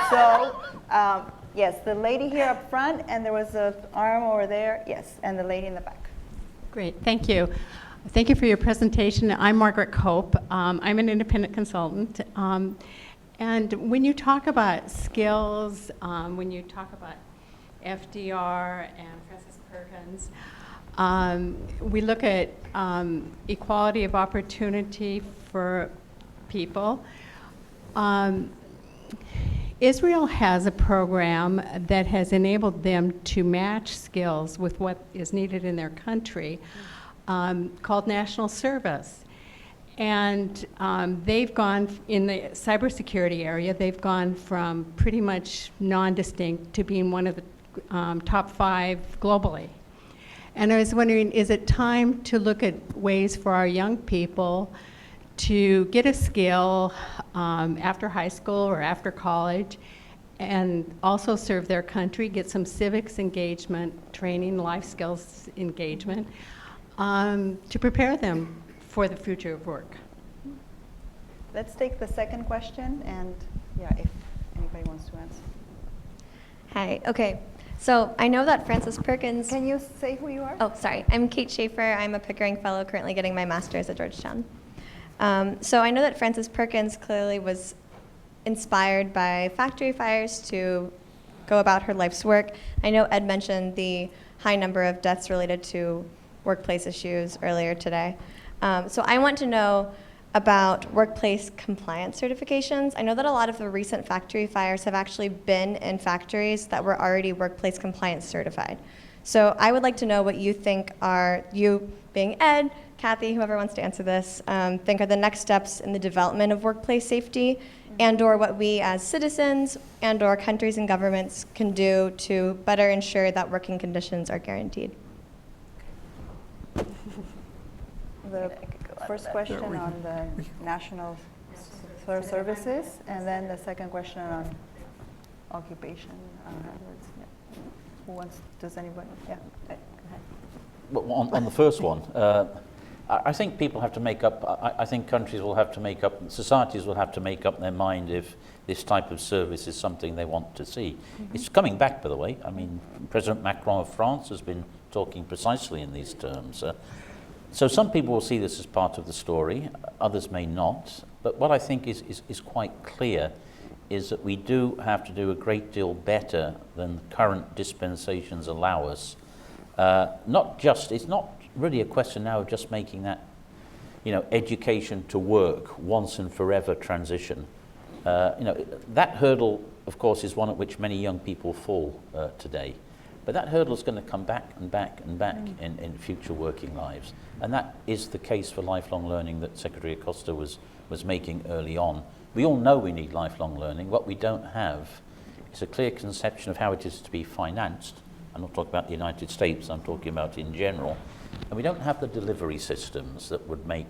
Speaker 5: So, yes, the lady here up front, and there was an arm over there. Yes, and the lady in the back.
Speaker 12: Great, thank you. Thank you for your presentation. I'm Margaret Cope. I'm an independent consultant. And when you talk about skills, when you talk about FDR and Francis Perkins, we look at equality of opportunity for people. Israel has a program that has enabled them to match skills with what is needed in their country, called national service. And they've gone, in the cybersecurity area, they've gone from pretty much non-distinct to being one of the top 5 globally. And I was wondering, is it time to look at ways for our young people to get a skill after high school or after college, and also serve their country, get some civics engagement training, life skills engagement, to prepare them for the future of work?
Speaker 5: Let's take the second question, and yeah, if anybody wants to answer.
Speaker 13: Hi, okay. So I know that Frances Perkins.
Speaker 5: Can you say who you are?
Speaker 13: Oh, sorry. I'm Kate Schaefer. I'm a Pickering Fellow currently getting my master's at Georgetown. So I know that Frances Perkins clearly was inspired by factory fires to go about her life's work. I know Ed mentioned the high number of deaths related to workplace issues earlier today. So I want to know about workplace compliance certifications. I know that a lot of the recent factory fires have actually been in factories that were already workplace compliance certified. So I would like to know what you think are, you being Ed, Cathy, whoever wants to answer this, think are the next steps in the development of workplace safety, and or what we as citizens and or countries and governments can do to better ensure that working conditions are guaranteed.
Speaker 5: The first question on the national services, and then the second question on occupation. Who wants? Does anybody? Yeah. Go ahead.
Speaker 2: Well, on the first one, I think people have to make up. I think countries will have to make up. Societies will have to make up their mind if this type of service is something they want to see. It's coming back, by the way. I mean, President Macron of France has been talking precisely in these terms. So some people will see this as part of the story, others may not. But what I think is quite clear is that we do have to do a great deal better than current dispensations allow us. It's not really a question now of just making that, education to work once and forever transition. That hurdle, of course, is one at which many young people fall today. But that hurdle is going to come back and back and back in future working lives. And that is the case for lifelong learning that Secretary Acosta was making early on. We all know we need lifelong learning. What we don't have is a clear conception of how it is to be financed. I'm not talking about the United States, I'm talking about in general. And we don't have the delivery systems that would make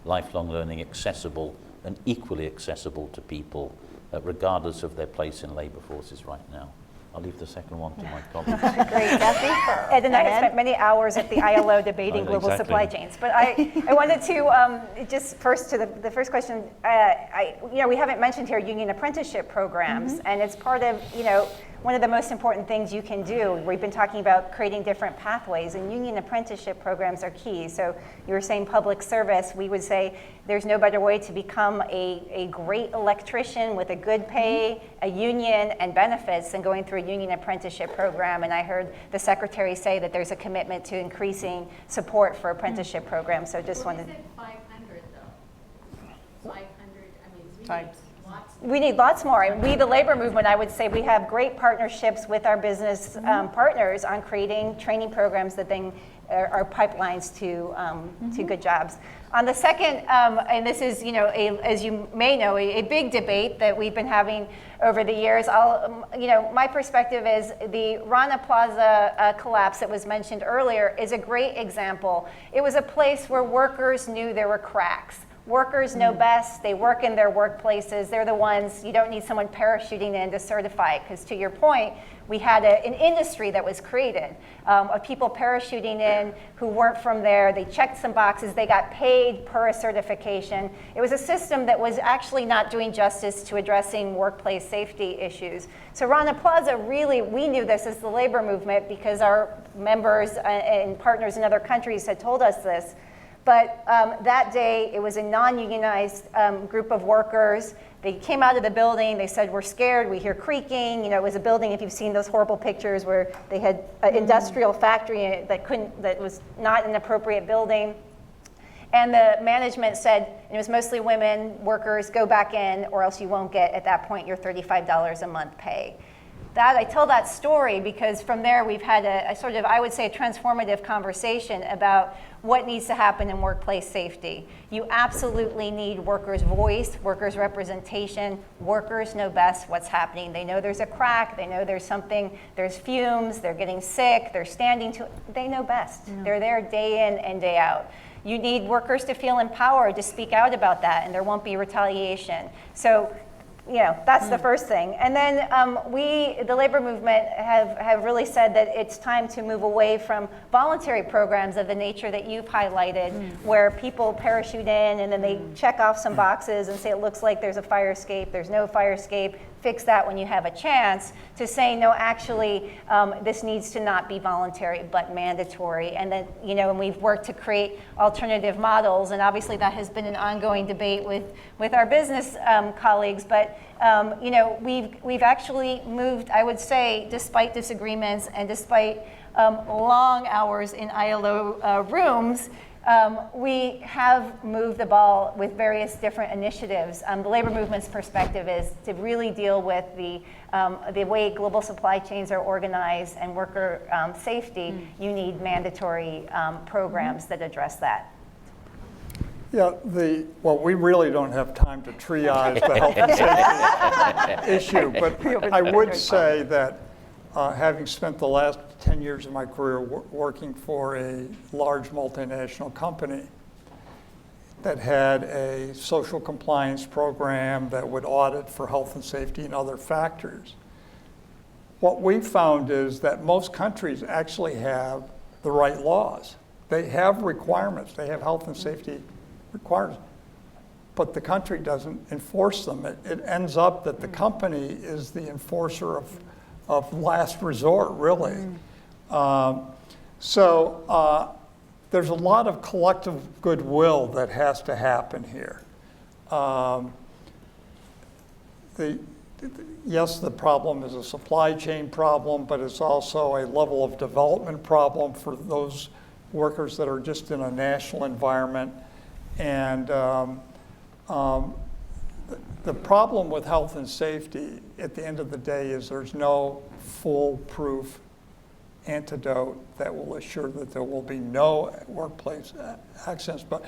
Speaker 2: lifelong learning accessible and equally accessible to people, regardless of their place in labor forces right now. I'll leave the second one to my colleagues.
Speaker 7: Great, Cathy. Ed and I have spent many hours at the ILO debating global supply chains. But I wanted to, just first to the first question, we haven't mentioned here union apprenticeship programs, and it's part of, one of the most important things you can do. We've been talking about creating different pathways, and union apprenticeship programs are key. So you were saying public service. We would say there's no better way to become a great electrician with a good pay, a union, and benefits than going through a union apprenticeship program. And I heard the secretary say that there's a commitment to increasing support for apprenticeship programs. So just wanted.
Speaker 12: We said 500 though. 500.
Speaker 5: Five.
Speaker 7: We need lots more. And we, the labor movement, I would say we have great partnerships with our business partners on creating training programs that then are pipelines to good jobs. On the second, and this is, as you may know, a big debate that we've been having over the years. My perspective is the Rana Plaza collapse that was mentioned earlier is a great example. It was a place where workers knew there were cracks. Workers know best. They work in their workplaces. They're the ones, you don't need someone parachuting in to certify it, because to your point, we had an industry that was created of people parachuting in who weren't from there. They checked some boxes. They got paid per a certification. It was a system that was actually not doing justice to addressing workplace safety issues. So Rana Plaza, really, we knew this as the labor movement because our members and partners in other countries had told us this. But that day, it was a non-unionized group of workers. They came out of the building. They said, we're scared. We hear creaking. It was a building, if you've seen those horrible pictures where they had an industrial factory in it that was not an appropriate building. And the management said, and it was mostly women workers, go back in or else you won't get, at that point, your $35 a month pay. I tell that story because from there we've had a sort of, I would say, a transformative conversation about what needs to happen in workplace safety. You absolutely need workers' voice, workers' representation. Workers know best what's happening. They know there's a crack, they know there's something, there's fumes, they're getting sick, they're standing to, they know best. They're there day in and day out. You need workers to feel empowered to speak out about that, and there won't be retaliation. So, that's the first thing. And then we, the labor movement, have really said that it's time to move away from voluntary programs of the nature that you've highlighted, where people parachute in and then they check off some boxes and say it looks like there's a fire escape, there's no fire escape, fix that when you have a chance, to say, no, actually, this needs to not be voluntary but mandatory. And then, you know, and we've worked to create alternative models, and obviously that has been an ongoing debate with our business colleagues. But you know, we've actually moved, I would say, despite disagreements and despite long hours in ILO rooms, we have moved the ball with various different initiatives. The labor movement's perspective is to really deal with the way global supply chains are organized and worker safety. You need mandatory programs that address that.
Speaker 8: Yeah, well, we really don't have time to triage the health and safety issue, but I would say that having spent the last 10 years of my career working for a large multinational company that had a social compliance program that would audit for health and safety and other factors, what we found is that most countries actually have the right laws. They have requirements. They have health and safety requirements, but the country doesn't enforce them. It ends up that the company is the enforcer of last resort, really. So there's a lot of collective goodwill that has to happen here. Yes, the problem is a supply chain problem, but it's also a level of development problem for those workers that are just in a national environment. And the problem with health and safety at the end of the day is there's no foolproof antidote that will assure that there will be no workplace accidents. But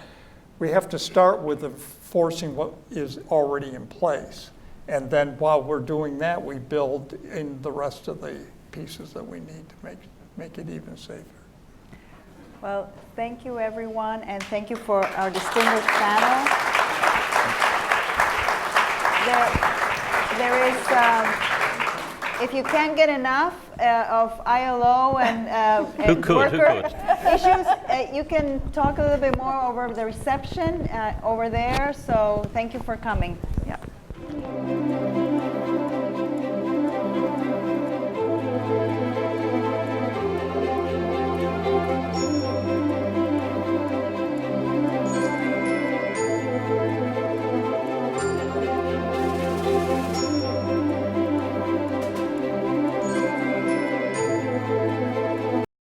Speaker 8: we have to start with enforcing what is already in place. And then while we're doing that, we build in the rest of the pieces that we need to make it even safer.
Speaker 5: Well, thank you, everyone, and thank you for our distinguished panel. There is, if you can't get enough of ILO and worker issues, you can talk a little bit more over the reception over there. So thank you for coming. Yeah.